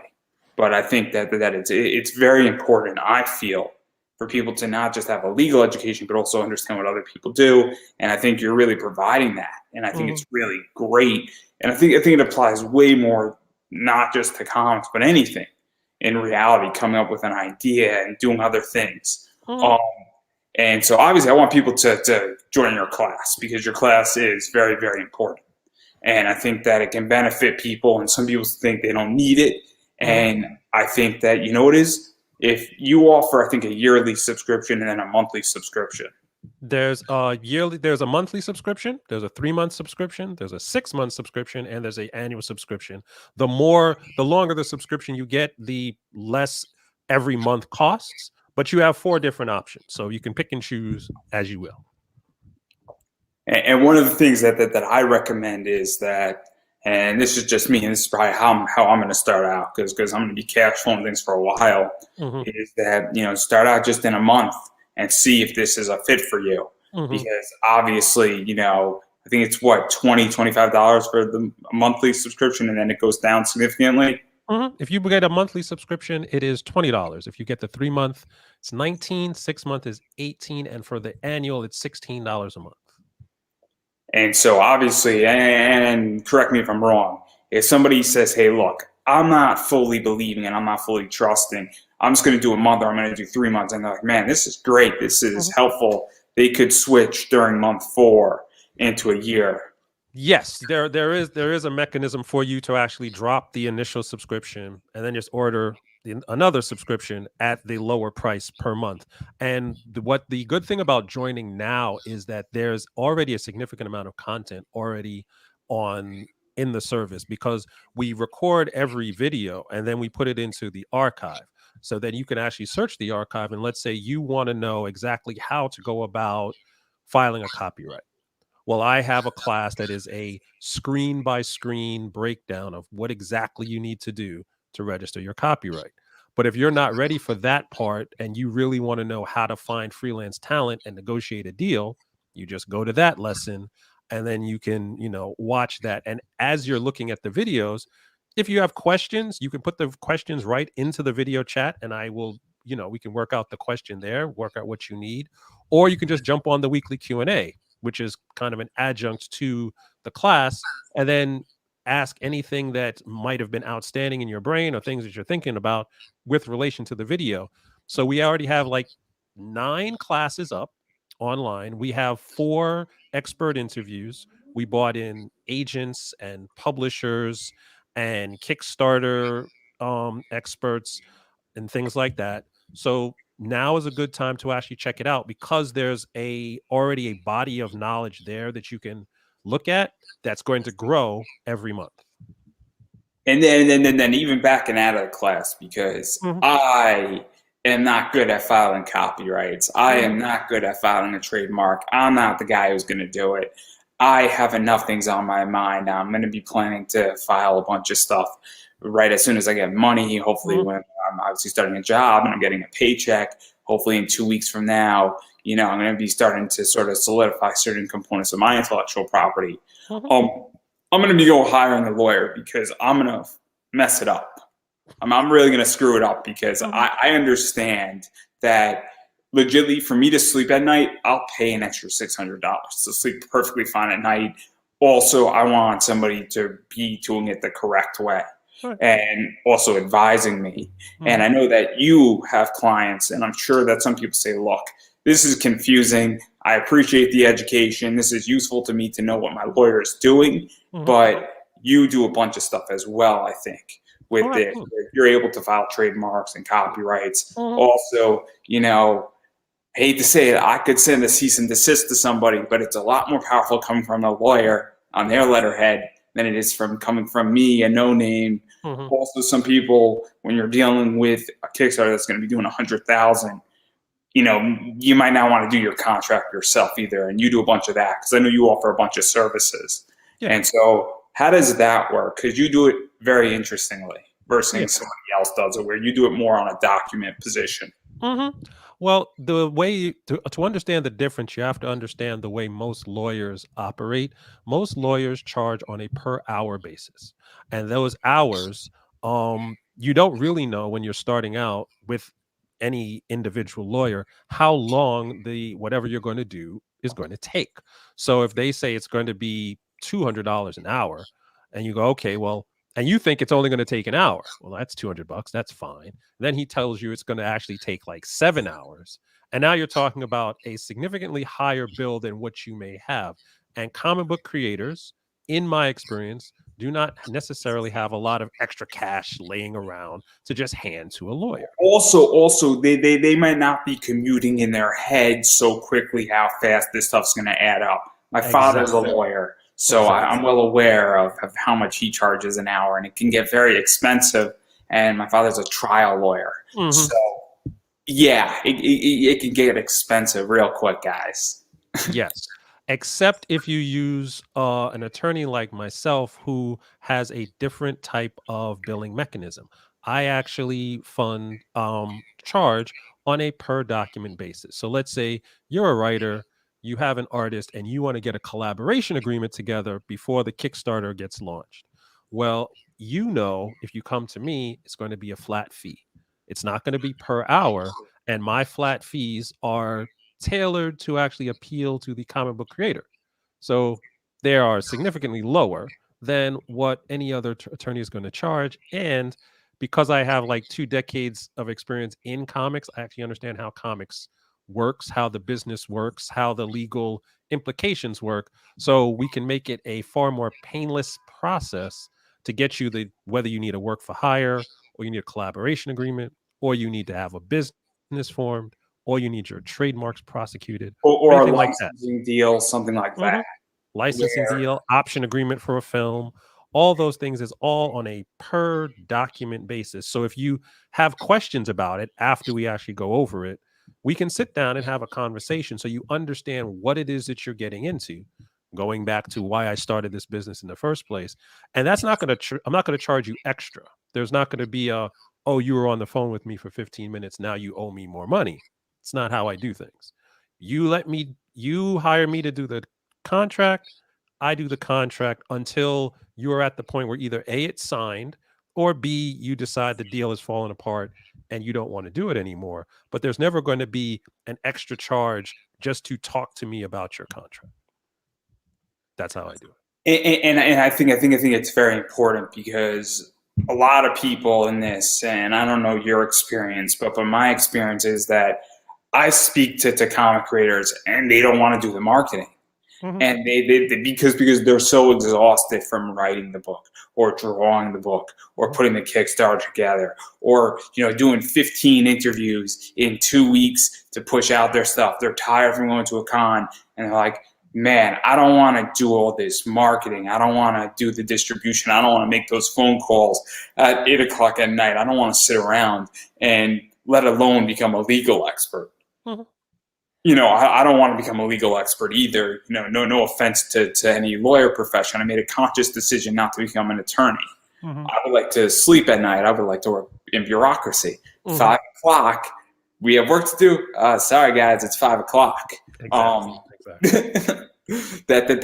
But I think that it's very important, I feel, for people to not just have a legal education, but also understand what other people do. And I think you're really providing that. And I think it's really great. And I think it applies way more, not just to comics, but anything. In reality, coming up with an idea and doing other things. And so obviously I want people to join your class, because your class is very, very important. And I think that it can benefit people, and some people think they don't need it. And I think that, what it is, if you offer, I think, a yearly subscription and then a monthly subscription. There's a monthly subscription, there's a 3-month subscription, there's a 6-month subscription, and there's an annual subscription. The longer the subscription you get, the less every month costs, but you have 4 different options. So you can pick and choose as you will. And one of the things that I recommend is that, and this is just me, and this is probably how I'm going to start out, because I'm going to be cash flowing things for a while, is that, start out just in a month and see if this is a fit for you. Because obviously, I think it's $20, $25 for the monthly subscription, and then it goes down significantly. If you get a monthly subscription, it is $20. If you get the 3-month, it's $19, 6-month is $18, and for the annual, it's $16 a month. And so obviously, and correct me if I'm wrong, if somebody says, hey, look, I'm not fully believing and I'm not fully trusting, I'm just going to do a month, or I'm going to do 3 months, and they're like, man, this is great, this is helpful, they could switch during month 4 into a year. Yes, there is a mechanism for you to actually drop the initial subscription and then just order another subscription at the lower price per month. And what the good thing about joining now is that there's already a significant amount of content already in the service, because we record every video and then we put it into the archive, so that you can actually search the archive. And let's say you want to know exactly how to go about filing a copyright. Well, I have a class that is a screen by screen breakdown of what exactly you need to do to register your copyright. But if you're not ready for that part and you really want to know how to find freelance talent and negotiate a deal, you just go to that lesson, and then you can, watch that. And as you're looking at the videos, if you have questions, you can put the questions right into the video chat, and I will, we can work out the question there, work out what you need. Or you can just jump on the weekly Q&A, which is kind of an adjunct to the class, and then ask anything that might have been outstanding in your brain or things that you're thinking about with relation to the video. So we already have like 9 classes up online. We have 4 expert interviews. We brought in agents and publishers and Kickstarter experts and things like that. So now is a good time to actually check it out, because there's already a body of knowledge there that you can look at that's going to grow every month. And then even backing out of the class, because I am not good at filing copyrights. I am not good at filing a trademark. I'm not the guy who's going to do it. I have enough things on my mind. I'm going to be planning to file a bunch of stuff right as soon as I get money, hopefully when I'm obviously starting a job and I'm getting a paycheck. Hopefully in 2 weeks from now, I'm going to be starting to sort of solidify certain components of my intellectual property. I'm going to be hiring a lawyer, because I'm going to mess it up. I'm really going to screw it up, because I understand that legitimately for me to sleep at night, I'll pay an extra $600 to sleep perfectly fine at night. Also, I want somebody to be doing it the correct way. Right. and also advising me. And I know that you have clients, and I'm sure that some people say, look, this is confusing. I appreciate the education. This is useful to me to know what my lawyer is doing, but you do a bunch of stuff as well, I think, with Oh, this. absolutely. You're able to file trademarks and copyrights. Mhm. Also, I hate to say it, I could send a cease and desist to somebody, but it's a lot more powerful coming from a lawyer on their letterhead than it is from coming from me, a no name. Mhm. Also, some people, when you're dealing with a Kickstarter that's going to be doing 100,000, you might not want to do your contract yourself either, and you do a bunch of that because I know you offer a bunch of services. Yeah. And so, how does that work? Because you do it very interestingly Yeah. versus somebody else does it, where you do it more on a document position. Well, the way to understand the difference, you have to understand the way most lawyers operate. Most lawyers charge on a per hour basis, and those hours, you don't really know when you're starting out with any individual lawyer how long the whatever you're going to do is going to take. So if they say it's going to be $200 an hour, and you go, okay, well, and you think it's only going to take an hour, well, that's $200. That's fine. Then he tells you it's going to actually take like 7 hours. And now you're talking about a significantly higher bill than what you may have. And comic book creators, in my experience, do not necessarily have a lot of extra cash laying around to just hand to a lawyer. Also, they might not be commuting in their head so quickly how fast this stuff's going to add up. My father's a Exactly. lawyer, so Exactly. I'm well aware of how much he charges an hour, and it can get very expensive. And my father's a trial lawyer, Mhm. so yeah, it can get expensive real quick, guys. Yes. Except if you use an attorney like myself who has a different type of billing mechanism. I actually fund charge on a per document basis. So let's say you're a writer, you have an artist, and you want to get a collaboration agreement together before the Kickstarter gets launched. Well, if you come to me, it's going to be a flat fee. It's not going to be per hour. And my flat fees are tailored to actually appeal to the comic book creator. So they are significantly lower than what any other attorney is going to charge. And because I have like 2 decades of experience in comics, I actually understand how comics works, how the business works, how the legal implications work. So we can make it a far more painless process to get you the whether you need a work for hire or you need a collaboration agreement or you need to have a business formed or you need your trademarks prosecuted or Or a anything like that. licensing deal, something like that, Mhm. Licensing where deal, option agreement for a film, all those things is all on a per document basis. So if you have questions about it after we actually go over it, we can sit down and have a conversation so you understand what it is that you're getting into. Going back to why I started this business in the first place. And that's not going to, I'm not going to charge you extra. There's not going to be oh, you were on the phone with me for 15 minutes. Now you owe me more money. It's not how I do things. You hire me to do the contract. I do the contract until you are at the point where either A, it's signed, or B, you decide the deal is falling apart and you don't want to do it anymore. But there's never going to be an extra charge just to talk to me about your contract. That's how I do it. and I think it's very important because a lot of people in this, and I don't know your experience, but my experience is that I speak to comic creators and they don't want to do the marketing. Mhm. And because they're so exhausted from writing the book or drawing the book or Mhm. putting the Kickstarter together or doing 15 interviews in 2 weeks to push out their stuff. They're tired from going to a con and they're like, man, I don't want to do all this marketing. I don't want to do the distribution. I don't want to make those phone calls at 8 o'clock at night. I don't want to sit around and let alone become a legal expert. Mhm. I don't want to become a legal expert either. No offense to any lawyer profession. I made a conscious decision not to become an attorney. Mhm. I would like to sleep at night. I would like to work in bureaucracy. Mhm. 5 o'clock, we have work to do. Sorry, guys, it's 5 o'clock. Exactly. Exactly.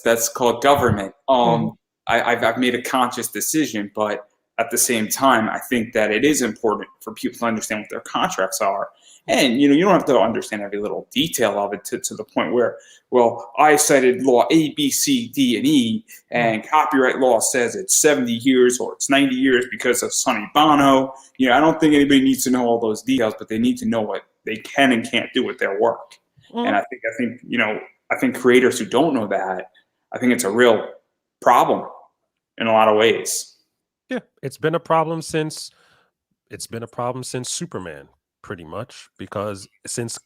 That's called government. Mhm. I've made a conscious decision, but at the same time, I think that it is important for people to understand what their contracts are. And you don't have to understand every little detail of it to the point where, well, I cited law A, B, C, D, and E, and copyright law says it's 70 years or it's 90 years because of Sonny Bono. I don't think anybody needs to know all those details, but they need to know what they can and can't do with their work. And I think creators who don't know that, I think it's a real problem in a lot of ways. Yeah, it's been a problem since Superman, pretty much, because since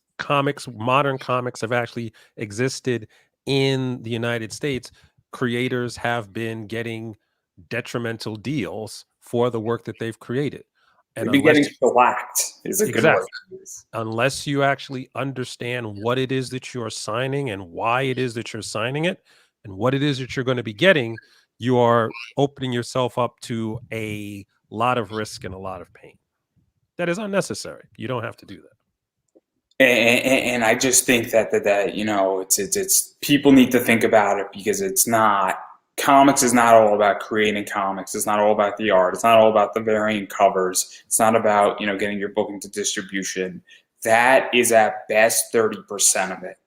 modern comics have actually existed in the United States, creators have been getting detrimental deals for the work that they've created. And They've been getting shellacked is a good word. Unless you actually understand what it is that you're signing and why it is that you're signing it and what it is that you're going to be getting, you are opening yourself up to a lot of risk and a lot of pain. That is unnecessary. You don't have to do that. And I just think that it's people need to think about it, because comics is not all about creating comics. It's not all about the art. It's not all about the variant covers. It's not about getting your book into distribution. That is at best 30% of it.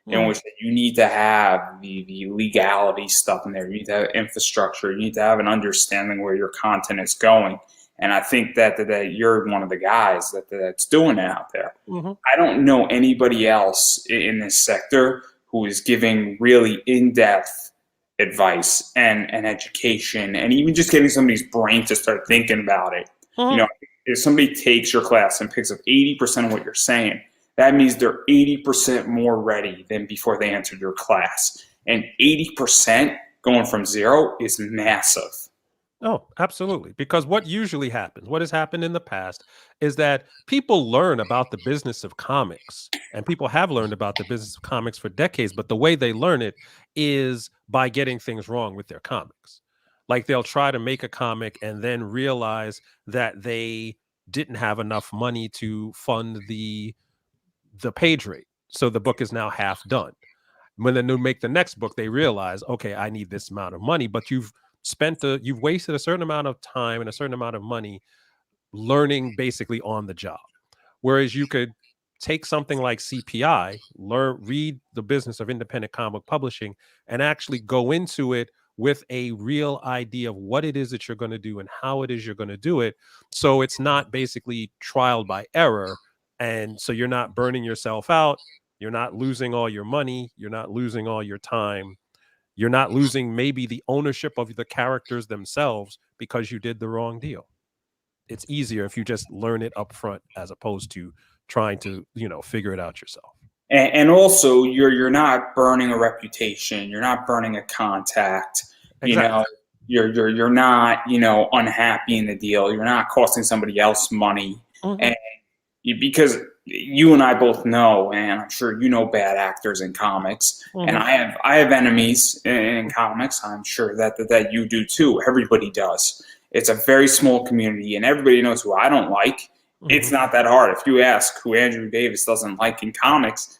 In which you need to have the legality stuff in there. You need to have infrastructure. You need to have an understanding where your content is going. And I think that you're one of the guys that's doing it out there. I don't know anybody else in this sector who is giving really in-depth advice and education, and even just getting somebody's brain to start thinking about it. If somebody takes your class and picks up 80% of what you're saying, that means they're 80% more ready than before they entered your class. And 80% going from zero is massive. Oh, absolutely. Because what usually happens, what has happened in the past, is that people learn about the business of comics, and people have learned about the business of comics for decades. But the way they learn it is by getting things wrong with their comics. Like, they'll try to make a comic and then realize that they didn't have enough money to fund the page rate. So the book is now half done. When they make the next book, they realize, okay, I need this amount of money, but you've wasted a certain amount of time and a certain amount of money learning basically on the job. Whereas you could take something like CPI, read the business of independent comic publishing, and actually go into it with a real idea of what it is that you're going to do and how it is you're going to do it. So it's not basically trial by error. And so you're not burning yourself out. You're not losing all your money. You're not losing all your time. You're not losing maybe the ownership of the characters themselves because you did the wrong deal. It's easier if you just learn it up front as opposed to trying to, figure it out yourself. And also, you're not burning a reputation. You're not burning a contact. Exactly. You're not unhappy in the deal. You're not costing somebody else money. And because you and I both know, and I'm sure bad actors in comics, and I have enemies in comics. I'm sure that you do too. Everybody does. It's a very small community, and everybody knows who I don't like. It's not that hard. If you ask who Andrew Davis doesn't like in comics,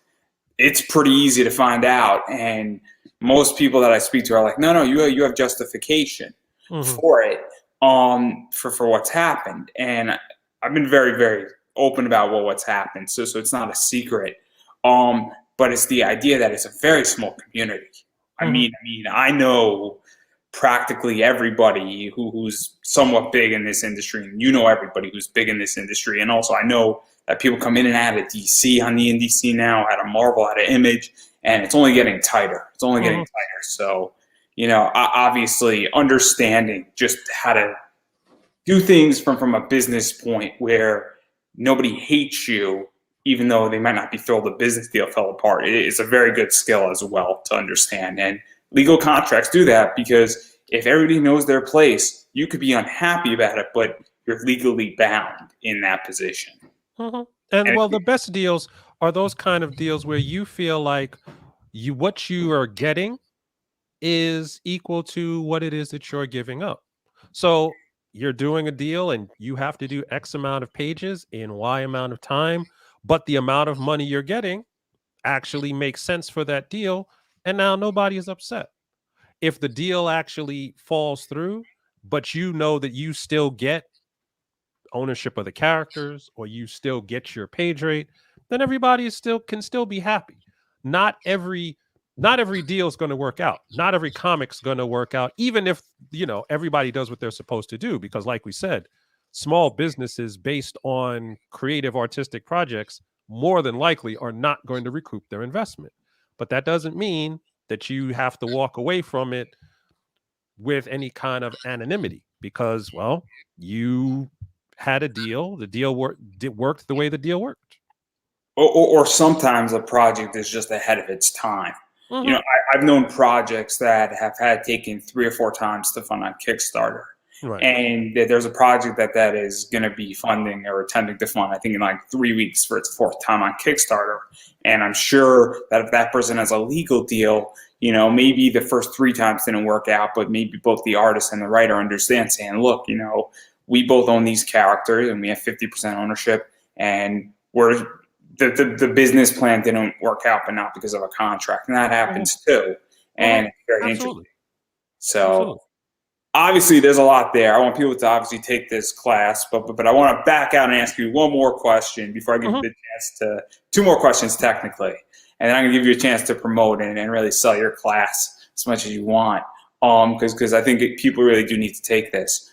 it's pretty easy to find out. And most people that I speak to are like, no, you have justification for it, for what's happened. And I've been very, very open about what's happened. So it's not a secret. But it's the idea that it's a very small community. I mean, I know practically everybody who's somewhat big in this industry, and everybody who's big in this industry. And also I know that people come in and out of DC on the indie scene now, out of Marvel, out of Image, and it's only getting tighter. It's only getting tighter. So, obviously understanding just how to do things from a business point where nobody hates you, even though they might not be thrilled the business deal fell apart. It's a very good skill as well to understand. And legal contracts do that, because if everybody knows their place, you could be unhappy about it, but you're legally bound in that position. And well, the best deals are those kind of deals where you feel like what you are getting is equal to what it is that you're giving up. So you're doing a deal and you have to do X amount of pages in Y amount of time, but the amount of money you're getting actually makes sense for that deal. And now nobody is upset. If the deal actually falls through but you know that you still get ownership of the characters, or you still get your page rate, then everybody is still can still be happy. Not every not every deal is going to work out. Not every comic's going to work out, even if everybody does what they're supposed to do. Because, like we said, small businesses based on creative artistic projects more than likely are not going to recoup their investment. But that doesn't mean that you have to walk away from it with any kind of anonymity, because, well, you had a deal. The deal worked the way the deal worked. Or sometimes a project is just ahead of its time. Mm-hmm. I've known projects that have had taken 3 or 4 times to fund on Kickstarter. Right. And there's a project that is going to be funding or attempting to fund, I think, in like 3 weeks for its fourth time on Kickstarter. And I'm sure that if that person has a legal deal, maybe the first 3 times didn't work out, but maybe both the artist and the writer understand, saying, look, we both own these characters and we have 50% ownership, and the business plan didn't work out, but not because of a contract. And that happens too. And it's very Absolutely. interesting. So Absolutely. obviously there's a lot there. I want people to obviously take this class, but I want to back out and ask you one more question before I give you the chance to, 2 more questions technically. And then I'm going to give you a chance to promote and really sell your class as much as you want. Because I think people really do need to take this.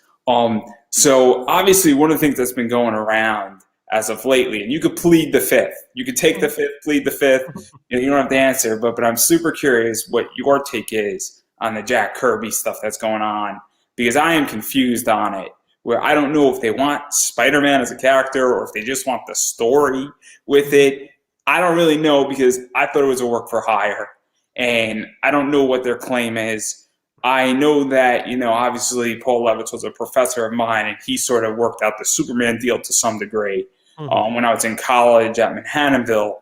So obviously one of the things that's been going around as of lately, and you could plead the fifth. You could take the fifth, plead the fifth. You don't have to answer, but I'm super curious what your take is on the Jack Kirby stuff that's going on, because I am confused on it, where I don't know if they want Spider-Man as a character or if they just want the story with it. I don't really know, because I thought it was a work for hire, and I don't know what their claim is. I know that, obviously Paul Levitz was a professor of mine, and he sort of worked out the Superman deal to some degree. When I was in college at Manhattanville,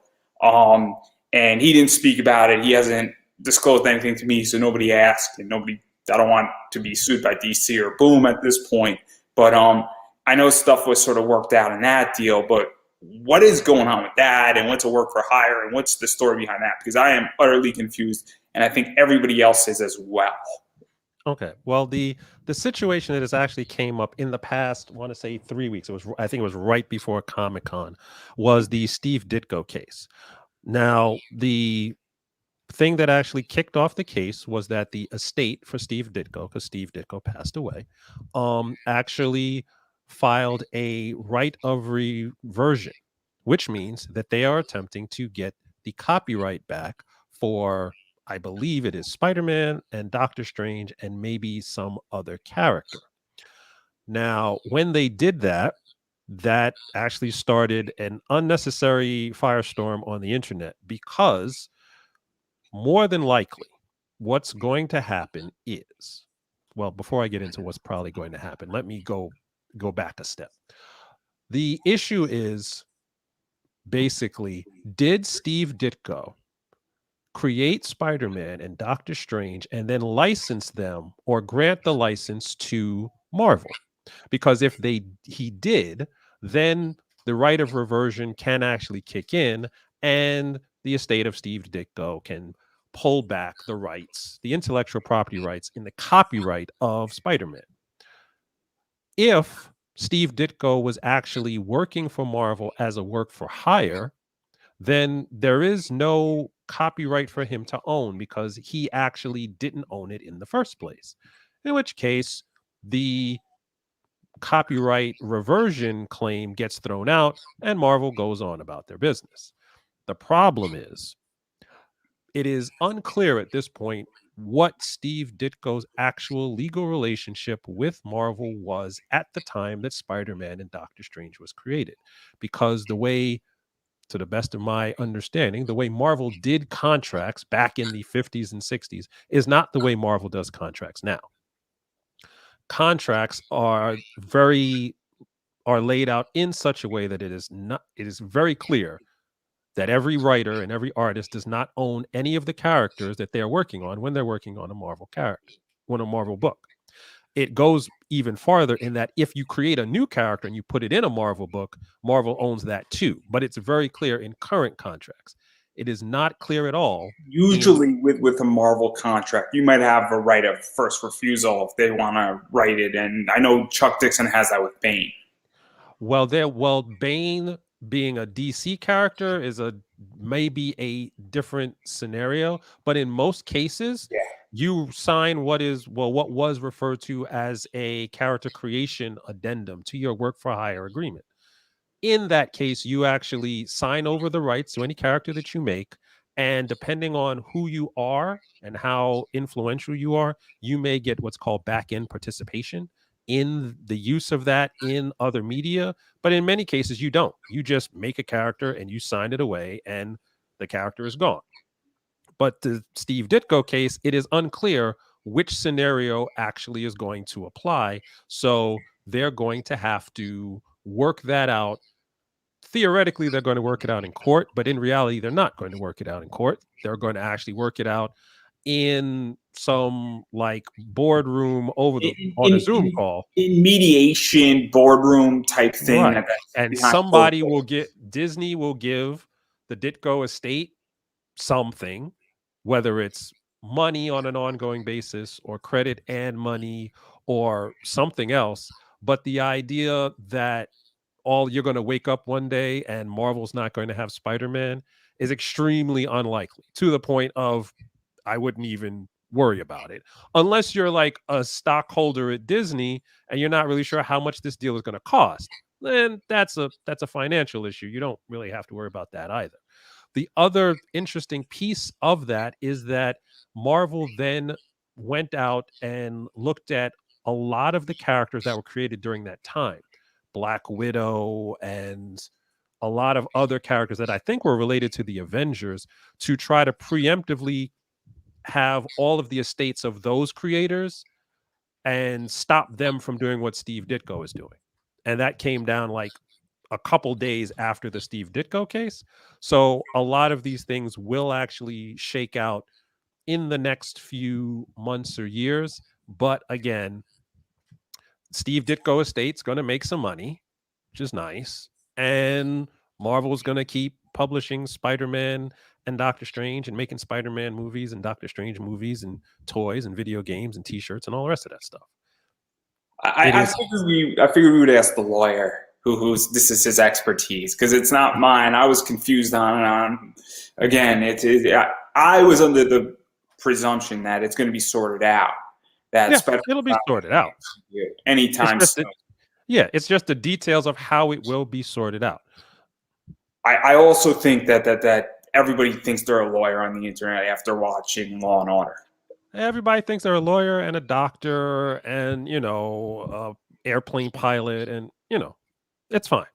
and he didn't speak about it. He hasn't disclosed anything to me, so nobody asked, and I don't want to be sued by DC or Boom at this point. But I know stuff was sort of worked out in that deal, but what is going on with that, and what's a work for hire, and what's the story behind that? Because I am utterly confused, and I think everybody else is as well. Okay. Well, the situation that has actually came up in the past, I want to say 3 weeks. I think it was right before Comic-Con, was the Steve Ditko case. Now, the thing that actually kicked off the case was that the estate for Steve Ditko, because Steve Ditko passed away, actually filed a right of reversion, which means that they are attempting to get the copyright back for, I believe it is Spider-Man and Doctor Strange and maybe some other character. Now, when they did that, that actually started an unnecessary firestorm on the internet, because more than likely what's going to happen is, well, before I get into what's probably going to happen, let me go back a step. The issue is basically, did Steve Ditko create Spider-Man and Doctor Strange and then license them or grant the license to Marvel? Because if he did, then the right of reversion can actually kick in, and the estate of Steve Ditko can pull back the rights, the intellectual property rights in the copyright of Spider-Man. If Steve Ditko was actually working for Marvel as a work for hire, then there is no copyright for him to own, because he actually didn't own it in the first place. In which case, the copyright reversion claim gets thrown out and Marvel goes on about their business. The problem is, it is unclear at this point what Steve Ditko's actual legal relationship with Marvel was at the time that Spider-Man and Doctor Strange was created. Because the way, to the best of my understanding, the way Marvel did contracts back in the 50s and 60s is not the way Marvel does contracts now. Contracts are laid out in such a way that it is very clear that every writer and every artist does not own any of the characters that they're working on when they're working on a Marvel character, on a Marvel book. It goes even farther in that if you create a new character and you put it in a Marvel book, Marvel owns that too. But it's very clear in current contracts. It is not clear at all. Usually with a Marvel contract, you might have a right of first refusal if they want to write it. And I know Chuck Dixon has that with Bane. Well, Bane being a DC character is maybe a different scenario, but in most cases, Yeah. you sign what was referred to as a character creation addendum to your work for hire agreement. In that case, you actually sign over the rights to any character that you make. And depending on who you are and how influential you are, you may get what's called back end participation in the use of that in other media. But in many cases, you don't. You just make a character and you sign it away, and the character is gone. But the Steve Ditko case, it is unclear which scenario actually is going to apply. So they're going to have to work that out. Theoretically, they're going to work it out in court, but in reality, they're not going to work it out in court. They're going to actually work it out in some like boardroom on a Zoom call. In mediation, boardroom type thing. Right. And Disney will give the Ditko estate something, whether it's money on an ongoing basis or credit and money or something else. But the idea that you're going to wake up one day and Marvel's not going to have Spider-Man is extremely unlikely, to the point of I wouldn't even worry about it unless you're like a stockholder at Disney and you're not really sure how much this deal is going to cost. Then that's a financial issue. You don't really have to worry about that either. The other interesting piece of that is that Marvel then went out and looked at a lot of the characters that were created during that time. Black Widow and a lot of other characters that I think were related to the Avengers, to try to preemptively have all of the estates of those creators and stop them from doing what Steve Ditko is doing. And that came down like a couple days after the Steve Ditko case. So a lot of these things will actually shake out in the next few months or years. But again, Steve Ditko estate's going to make some money, which is nice. And Marvel's going to keep publishing Spider-Man and Doctor Strange and making Spider-Man movies and Doctor Strange movies and toys and video games and t-shirts and all the rest of that stuff. I figured we would ask the lawyer who's this is his expertise, because it's not mine. I was confused on again. I was under the presumption that it's going to be sorted out. It'll be sorted out anytime. It's just the details of how it will be sorted out. I also think that everybody thinks they're a lawyer on the internet after watching Law and Order. Everybody thinks they're a lawyer and a doctor and, airplane pilot, and, it's fine.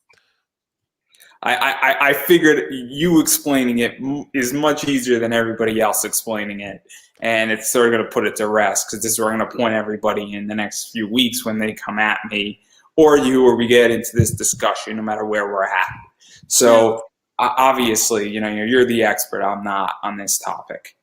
I figured you explaining it is much easier than everybody else explaining it. And it's sort of going to put it to rest, because this is where I'm going to point everybody in the next few weeks when they come at me or you, or we get into this discussion, no matter where we're at. So obviously, you're the expert. I'm not on this topic.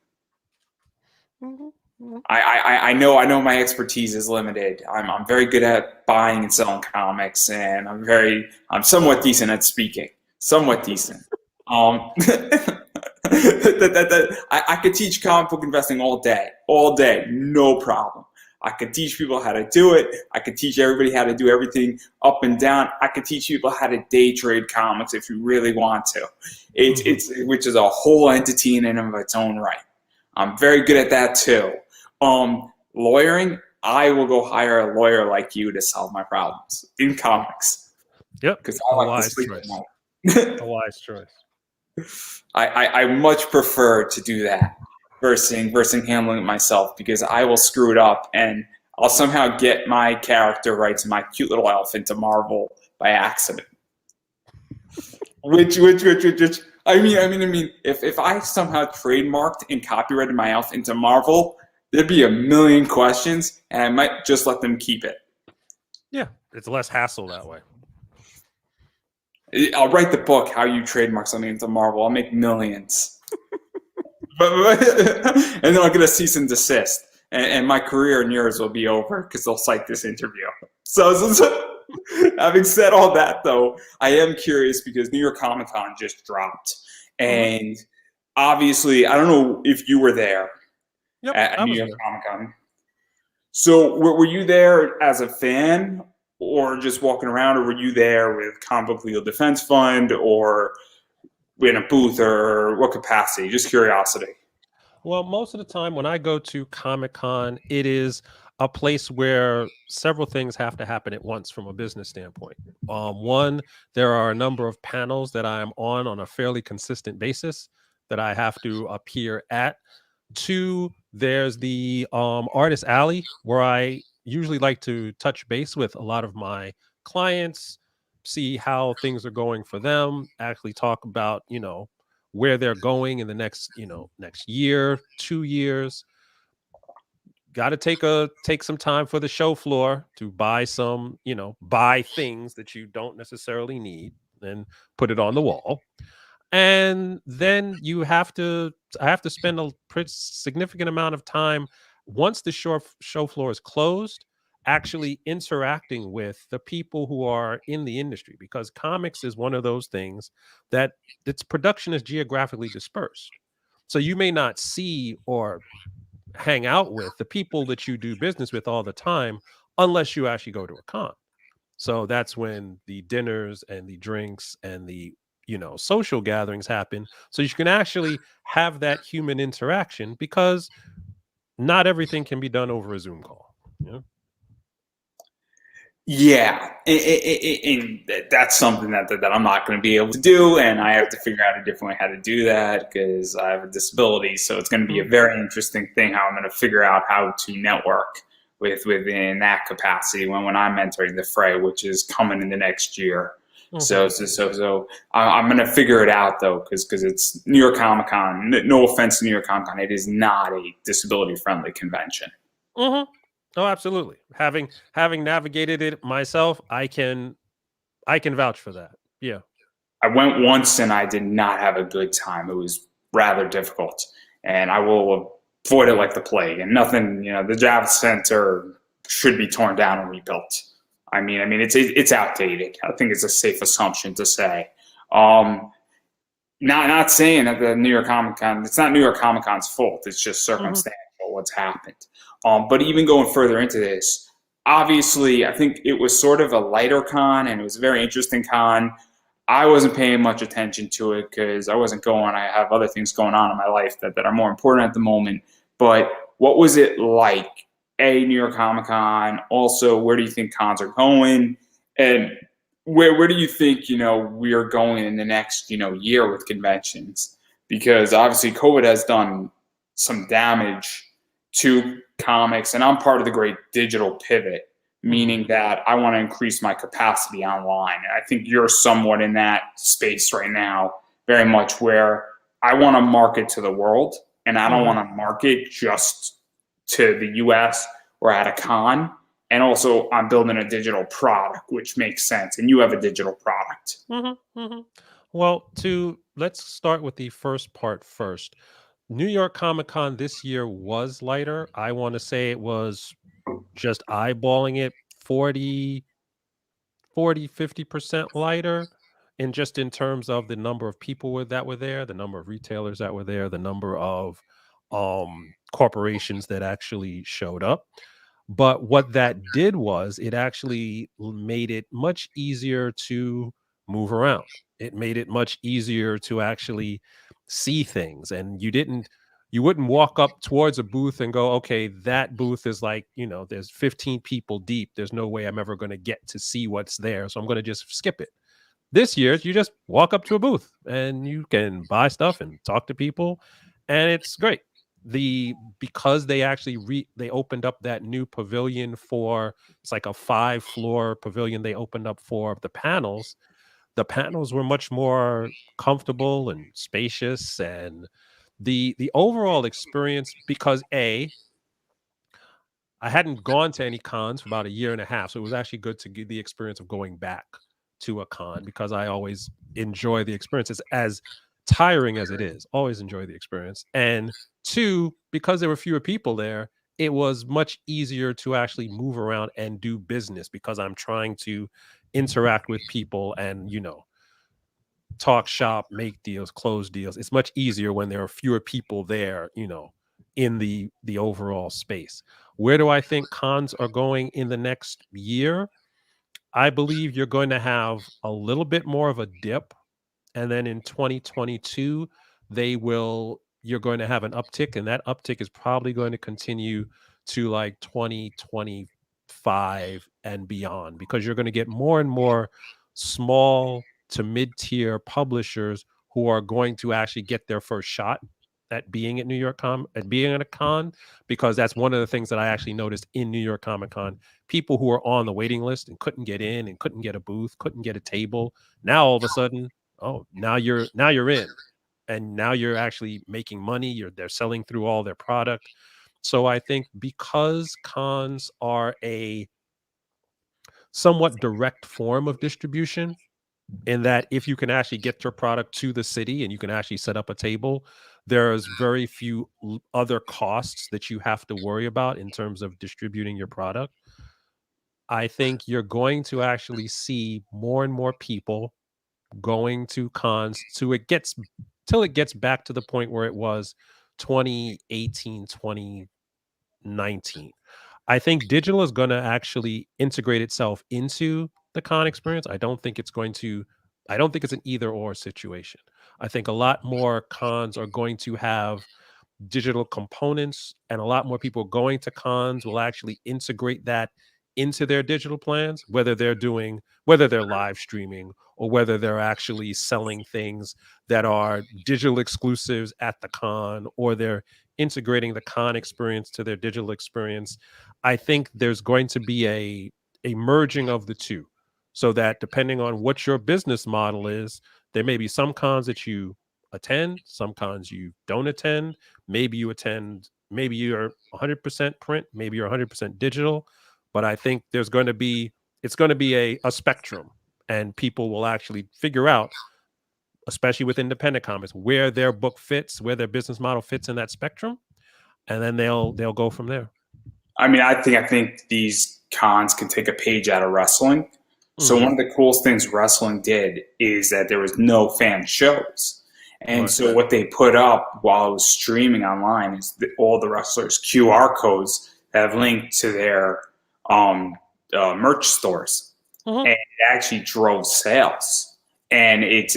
I know my expertise is limited. I'm very good at buying and selling comics, and I'm somewhat decent at speaking. Somewhat decent. I could teach comic book investing all day, no problem. I could teach people how to do it. I could teach everybody how to do everything up and down. I could teach people how to day trade comics if you really want to. Which is a whole entity in and of its own right. I'm very good at that too. Lawyering, I will go hire a lawyer like you to solve my problems in comics. Yep, because I like to sleep at night. A wise choice. I much prefer to do that versus handling it myself, because I will screw it up and I'll somehow get my character rights and my cute little elf into Marvel by accident. Which I mean, if I somehow trademarked and copyrighted my elf into Marvel, there'd be a million questions, and I might just let them keep it. Yeah, it's less hassle that way. I'll write the book, How You Trademark Something into Marvel. I'll make millions. And then I'll get a cease and desist. And my career and yours will be over because they'll cite this interview. So having said all that, though, I am curious because New York Comic Con just dropped. And obviously, I don't know if you were there Yep, at I New was York there. Comic Con. So were you there as a fan or just walking around, or were you there with Comic Book Legal Defense Fund or in a booth, or what capacity? Just curiosity. Well, most of the time when I go to Comic Con, it is a place where several things have to happen at once from a business standpoint. One, there are a number of panels that I am on a fairly consistent basis that I have to appear at. Two, there's the artist alley where I usually like to touch base with a lot of my clients, see how things are going for them, actually talk about, where they're going in the next, next year, 2 years. Got to take some time for the show floor to buy some, buy things that you don't necessarily need and put it on the wall. And then I have to spend a pretty significant amount of time once the show floor is closed, actually interacting with the people who are in the industry, because comics is one of those things that its production is geographically dispersed. So you may not see or hang out with the people that you do business with all the time unless you actually go to a con. So that's when the dinners and the drinks and the social gatherings happen. So you can actually have that human interaction, because not everything can be done over a Zoom call. Yeah. Yeah, and that's something that I'm not going to be able to do, and I have to figure out a different way how to do that because I have a disability. So it's going to be a Mhm, very interesting thing how I'm going to figure out how to network within that capacity when I'm entering the fray, which is coming in the next year. mhm, So I'm going to figure it out though, because it's New York Comic Con. No offense to New York Comic Con, it is not a disability friendly convention. mhm. Oh, absolutely. Having navigated it myself, I can vouch for that. Yeah. I went once and I did not have a good time. It was rather difficult, and I will avoid it like the plague. And nothing, the Javits Center should be torn down and rebuilt. I mean, it's outdated. I think it's a safe assumption to say. Um, not saying that the New York Comic Con, it's not New York Comic Con's fault. It's just Mhm, circumstantial what's happened. But even going further into this, obviously, I think it was sort of a lighter con, and it was a very interesting con. I wasn't paying much attention to it because I wasn't going. I have other things going on in my life that are more important at the moment. But what was it like? New York Comic Con. Also, where do you think cons are going? And where do you think we are going in the next year with conventions? Because obviously COVID has done some damage to comics, and I'm part of the great digital pivot, mhm, meaning that I want to increase my capacity online. And I think you're somewhat in that space right now, very much where I want to market to the world, and I don't mhm, want to market just to the US or at a con. And also, I'm building a digital product, which makes sense. And you have a digital product. mhm, mhm. Well, to let's start with the first part first. New York Comic Con this year was lighter. I want to say it was, just eyeballing it, 50% lighter. And just in terms of the number of people that were there, the number of retailers that were there, the number of corporations that actually showed up. But what that did was it actually made it much easier to move around. It made it much easier to actually see things. And you wouldn't walk up towards a booth and go, okay, that booth is like, there's 15 people deep. There's no way I'm ever going to get to see what's there. So I'm going to just skip it. This year, you just walk up to a booth and you can buy stuff and talk to people, and it's great. Because they actually they opened up that new pavilion for, it's like a 5-floor pavilion they opened up for the panels. The panels were much more comfortable and spacious, and the overall experience, because I hadn't gone to any cons for about a year and a half, so it was actually good to get the experience of going back to a con, because I always enjoy the experience. It's as tiring as it is. Always enjoy the experience. And two, because there were fewer people there, it was much easier to actually move around and do business, because I'm trying to interact with people and talk shop, make deals, close deals. It's much easier when there are fewer people there, in the overall space. Where do I think cons are going in the next year? I believe you're going to have a little bit more of a dip, and then in 2022 you're going to have an uptick, and that uptick is probably going to continue to like 2025 and beyond, because you're going to get more and more small to mid-tier publishers who are going to actually get their first shot at being at at being at a con, because that's one of the things that I actually noticed in New York Comic Con. People who were on the waiting list and couldn't get in and couldn't get a booth, couldn't get a table, now all of a sudden, oh, now you're in, and now you're actually making money. They're selling through all their product. So I think because cons are a somewhat direct form of distribution, in that if you can actually get your product to the city and you can actually set up a table, there's very few other costs that you have to worry about in terms of distributing your product. I think you're going to actually see more and more people going to cons till it gets back to the point where it was 2018, 2019. I think digital is going to actually integrate itself into the con experience. I don't think it's an either or situation. I think a lot more cons are going to have digital components, and a lot more people going to cons will actually integrate that into their digital plans, whether they're live streaming or whether they're actually selling things that are digital exclusives at the con, or they're integrating the con experience to their digital experience. I think there's going to be a merging of the two, so that depending on what your business model is, there may be some cons that you attend, some cons you don't attend. Maybe you attend, maybe you're 100% print, maybe you're 100% digital. But I think it's going to be a spectrum, and people will actually figure out, especially with independent comics, where their book fits, where their business model fits in that spectrum, and then they'll go from there. I mean, I think these cons can take a page out of wrestling. So Mm-hmm. one of the coolest things wrestling did is that there was no fan shows. And Right. so what they put up while it was streaming online is all the wrestlers' QR codes that have linked to their um, merch stores, Mm-hmm. and it actually drove sales. And it's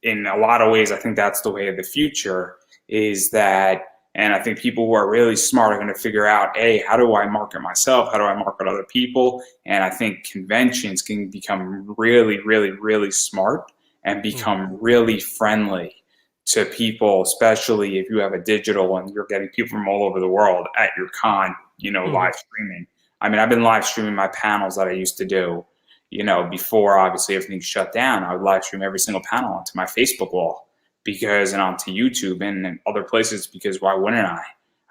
in a lot of ways, I think that's the way of the future. Is that, and I think people who are really smart are going to figure out, hey, how do I market myself? How do I market other people? And I think conventions can become really, really, really smart and become really friendly to people, especially if you have a digital and you're getting people from all over the world at your con, Mm-hmm. live streaming. I mean, I've been live streaming my panels that I used to do, before obviously everything shut down. I would live stream every single panel onto my Facebook wall and onto YouTube and other places, because why wouldn't I?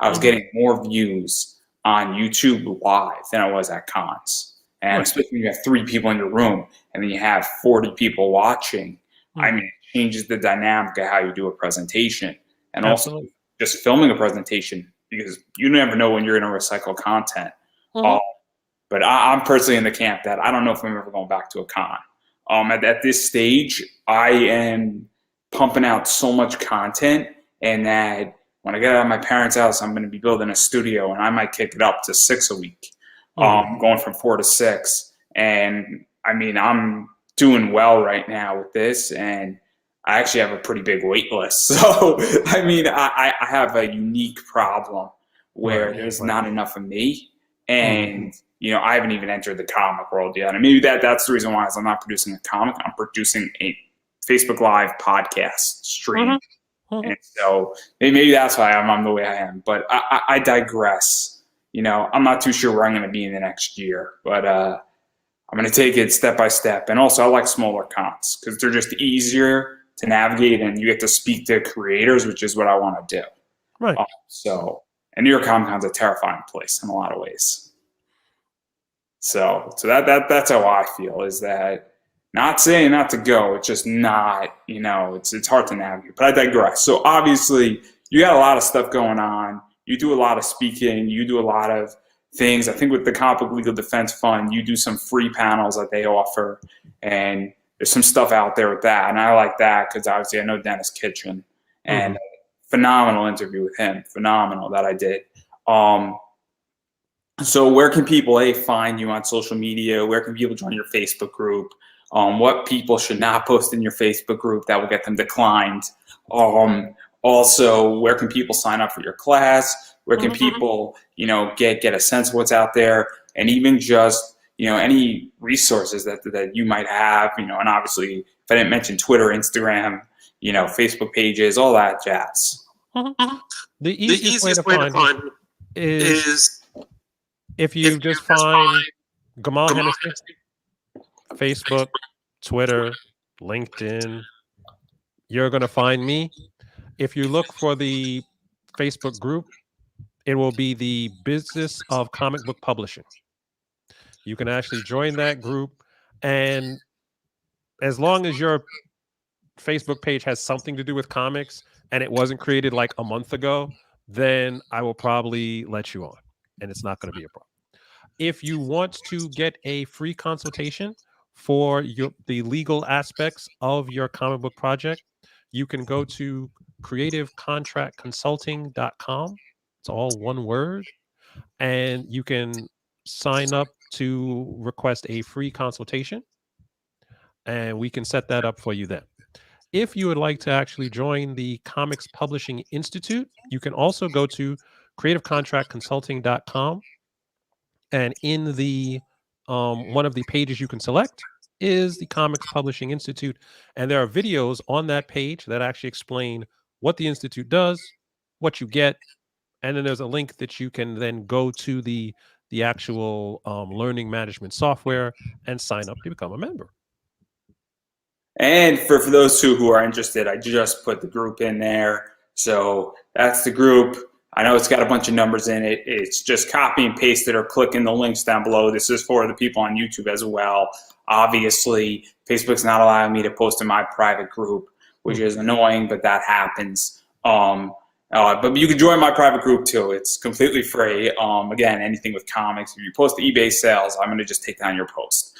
I was Mm-hmm. getting more views on YouTube live than I was at cons. And Right. especially when you have 3 people in your room and then you have 40 people watching, I Mm-hmm. mean, it changes the dynamic of how you do a presentation. And also Absolutely. just filming a presentation, because you never know when you're going to recycle content. Mm-hmm. But I'm personally in the camp that I don't know if I'm ever going back to a con. At this stage, I am pumping out so much content, and that when I get out of my parents' house, I'm going to be building a studio, and I might kick it up to 6 a week, going from 4 to 6. And I mean, I'm doing well right now with this, and I actually have a pretty big wait list. So, I mean, I have a unique problem where there's not enough of me. And I haven't even entered the comic world yet. And maybe that's the reason why I'm not producing a comic. I'm producing a Facebook Live podcast stream. And so maybe that's why I'm the way I am. But I digress. I'm not too sure where I'm going to be in the next year. But I'm going to take it step by step. And also, I like smaller cons because they're just easier to navigate, and you get to speak to creators, which is what I want to do. Right. And New York Comic Con's a terrifying place in a lot of ways. So that's how I feel, is that, not saying not to go, it's just not, it's hard to navigate. But I digress. So obviously you got a lot of stuff going on. You do a lot of speaking. You do a lot of things. I think with the Comic Book Legal Defense Fund, you do some free panels that they offer. And there's some stuff out there with that, and I like that because obviously I know Dennis Kitchen, and phenomenal interview with him, phenomenal that I did. So where can people find you on social media? Where can people join your Facebook group? What people should not post in your Facebook group that will get them declined? Also, where can people sign up for your class? Where can people, get a sense of what's out there, and even just, any resources that you might have, and obviously, if I didn't mention Twitter, Instagram, Facebook pages, all that jazz. The easiest way to find me is if you just find Gamal Hennessy, Facebook, Twitter, LinkedIn, you're going to find me. If you look for the Facebook group, it will be the Business of Comic Book Publishing. You can actually join that group, and as long as your Facebook page has something to do with comics and it wasn't created like a month ago, then I will probably let you on, and it's not going to be a problem. If you want to get a free consultation for the legal aspects of your comic book project, you can go to creativecontractconsulting.com. It's all one word. And you can sign up to request a free consultation, and we can set that up for you then. If you would like to actually join the Comics Publishing Institute, you can also go to creativecontractconsulting.com. And in the one of the pages you can select is the Comics Publishing Institute. And there are videos on that page that actually explain what the Institute does, what you get. And then there's a link that you can then go to the actual learning management software and sign up to become a member. And for those who are interested, I just put the group in there. So that's the group. I know it's got a bunch of numbers in it. It's just copy and paste it or click in the links down below. This is for the people on YouTube as well. Obviously, Facebook's not allowing me to post in my private group, which is annoying, but that happens. But you can join my private group too. It's completely free. Again, anything with comics. If you post eBay sales, I'm going to just take down your post.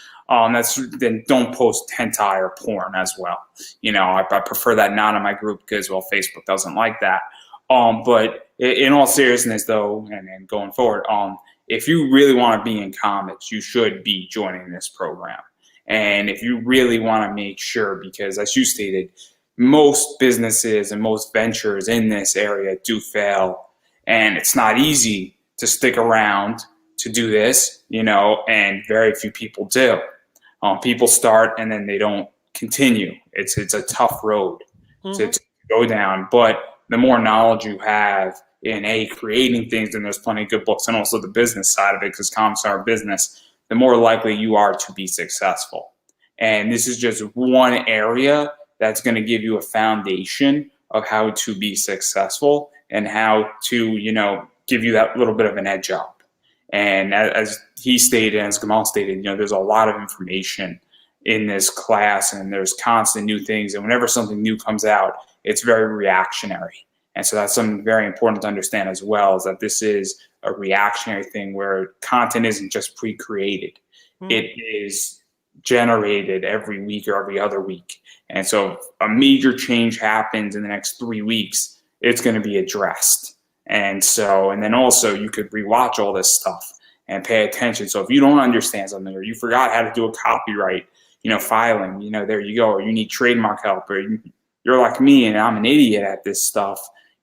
Then don't post hentai or porn as well. I prefer that not in my group because, well, Facebook doesn't like that. But in all seriousness, though, and going forward, if you really want to be in comics, you should be joining this program. And if you really want to make sure, because as you stated, most businesses and most ventures in this area do fail, and it's not easy to stick around to do this, and very few people do. People start and then they don't continue. It's a tough road to go down, but the more knowledge you have in creating things, and there's plenty of good books, and also the business side of it, because comics are a business, the more likely you are to be successful. And this is just one area that's going to give you a foundation of how to be successful and how to, give you that little bit of an edge up. And as he stated, as Gamal stated, there's a lot of information in this class, and there's constant new things. And whenever something new comes out, it's very reactionary. And so that's something very important to understand as well, is that this is a reactionary thing where content isn't just pre-created. It is generated every week or every other week. And so if a major change happens in the next 3 weeks, it's going to be addressed. And then also you could rewatch all this stuff and pay attention. So if you don't understand something, or you forgot how to do a copyright, filing, there you go, or you need trademark help, or you're like me and I'm an idiot at this stuff,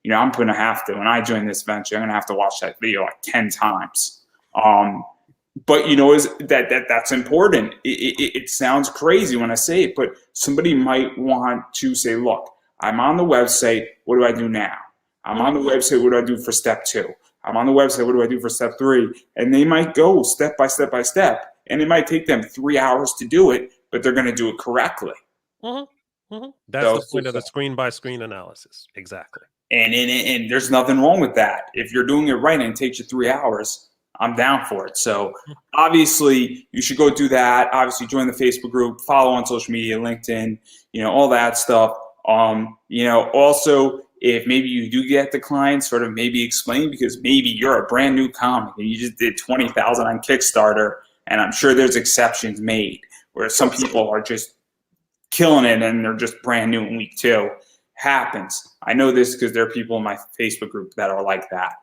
I'm going to have to, when I join this venture, I'm going to have to watch that video like 10 times. But that's important. It sounds crazy when I say it, but somebody might want to say, look, I'm on the website. What do I do now? I'm on the website. What do I do for step 2? I'm on the website. What do I do for step 3? And they might go step by step by step, and it might take them 3 hours to do it, but they're going to do it correctly. That's the point of the screen by screen analysis. Exactly. And there's nothing wrong with that. If you're doing it right and it takes you 3 hours, I'm down for it. So obviously you should go do that. Obviously join the Facebook group, follow on social media, LinkedIn, all that stuff. Also, if maybe you do get the client, sort of maybe explain, because maybe you're a brand new comic and you just did 20,000 on Kickstarter, and I'm sure there's exceptions made where some people are just killing it and they're just brand new in week 2. Happens. I know this because there are people in my Facebook group that are like that.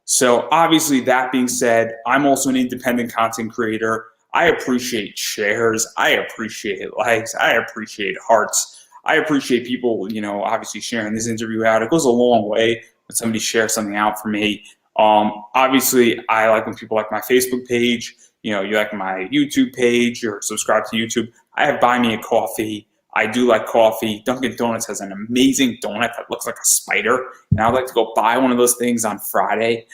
So obviously, that being said, I'm also an independent content creator. I appreciate shares. I appreciate likes. I appreciate hearts. I appreciate people, obviously sharing this interview out. It goes a long way when somebody shares something out for me. Obviously, I like when people like my Facebook page. You like my YouTube page or subscribe to YouTube. I have Buy Me a Coffee. I do like coffee. Dunkin' Donuts has an amazing donut that looks like a spider, and I'd like to go buy one of those things on Friday.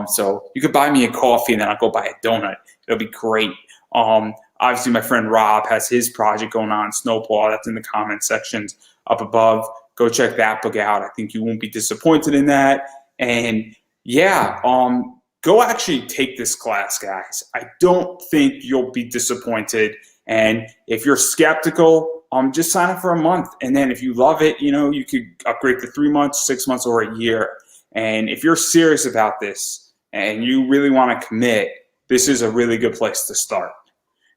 So you could buy me a coffee, and then I'll go buy a donut. It'll be great. Obviously, my friend Rob has his project going on, Snowpaw. That's in the comment sections up above. Go check that book out. I think you won't be disappointed in that. And yeah, go actually take this class, guys. I don't think you'll be disappointed. And if you're skeptical, just sign up for a month. And then if you love it, you could upgrade to 3 months, 6 months, or a year. And if you're serious about this and you really want to commit, this is a really good place to start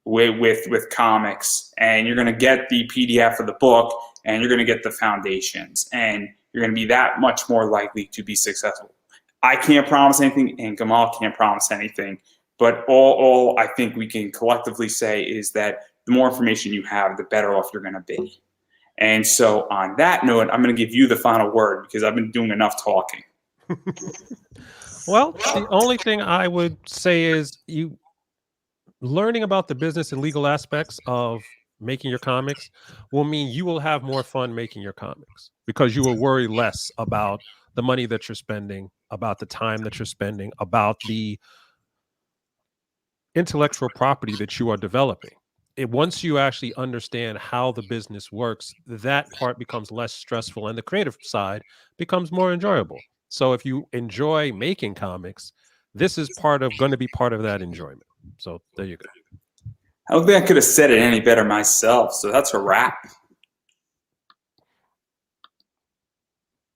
with comics. And you're going to get the PDF of the book, and you're going to get the foundations, and you're going to be that much more likely to be successful. I can't promise anything, and Gamal can't promise anything. But all I think we can collectively say is that the more information you have, the better off you're going to be. And so on that note, I'm going to give you the final word because I've been doing enough talking. Well, the only thing I would say is you learning about the business and legal aspects of making your comics will mean you will have more fun making your comics because you will worry less about the money that you're spending, about the time that you're spending, about the intellectual property that you are developing. Once you actually understand how the business works, that part becomes less stressful and the creative side becomes more enjoyable. So if you enjoy making comics, this is going to be part of that enjoyment. So there you go. I don't think I could have said it any better myself. So that's a wrap.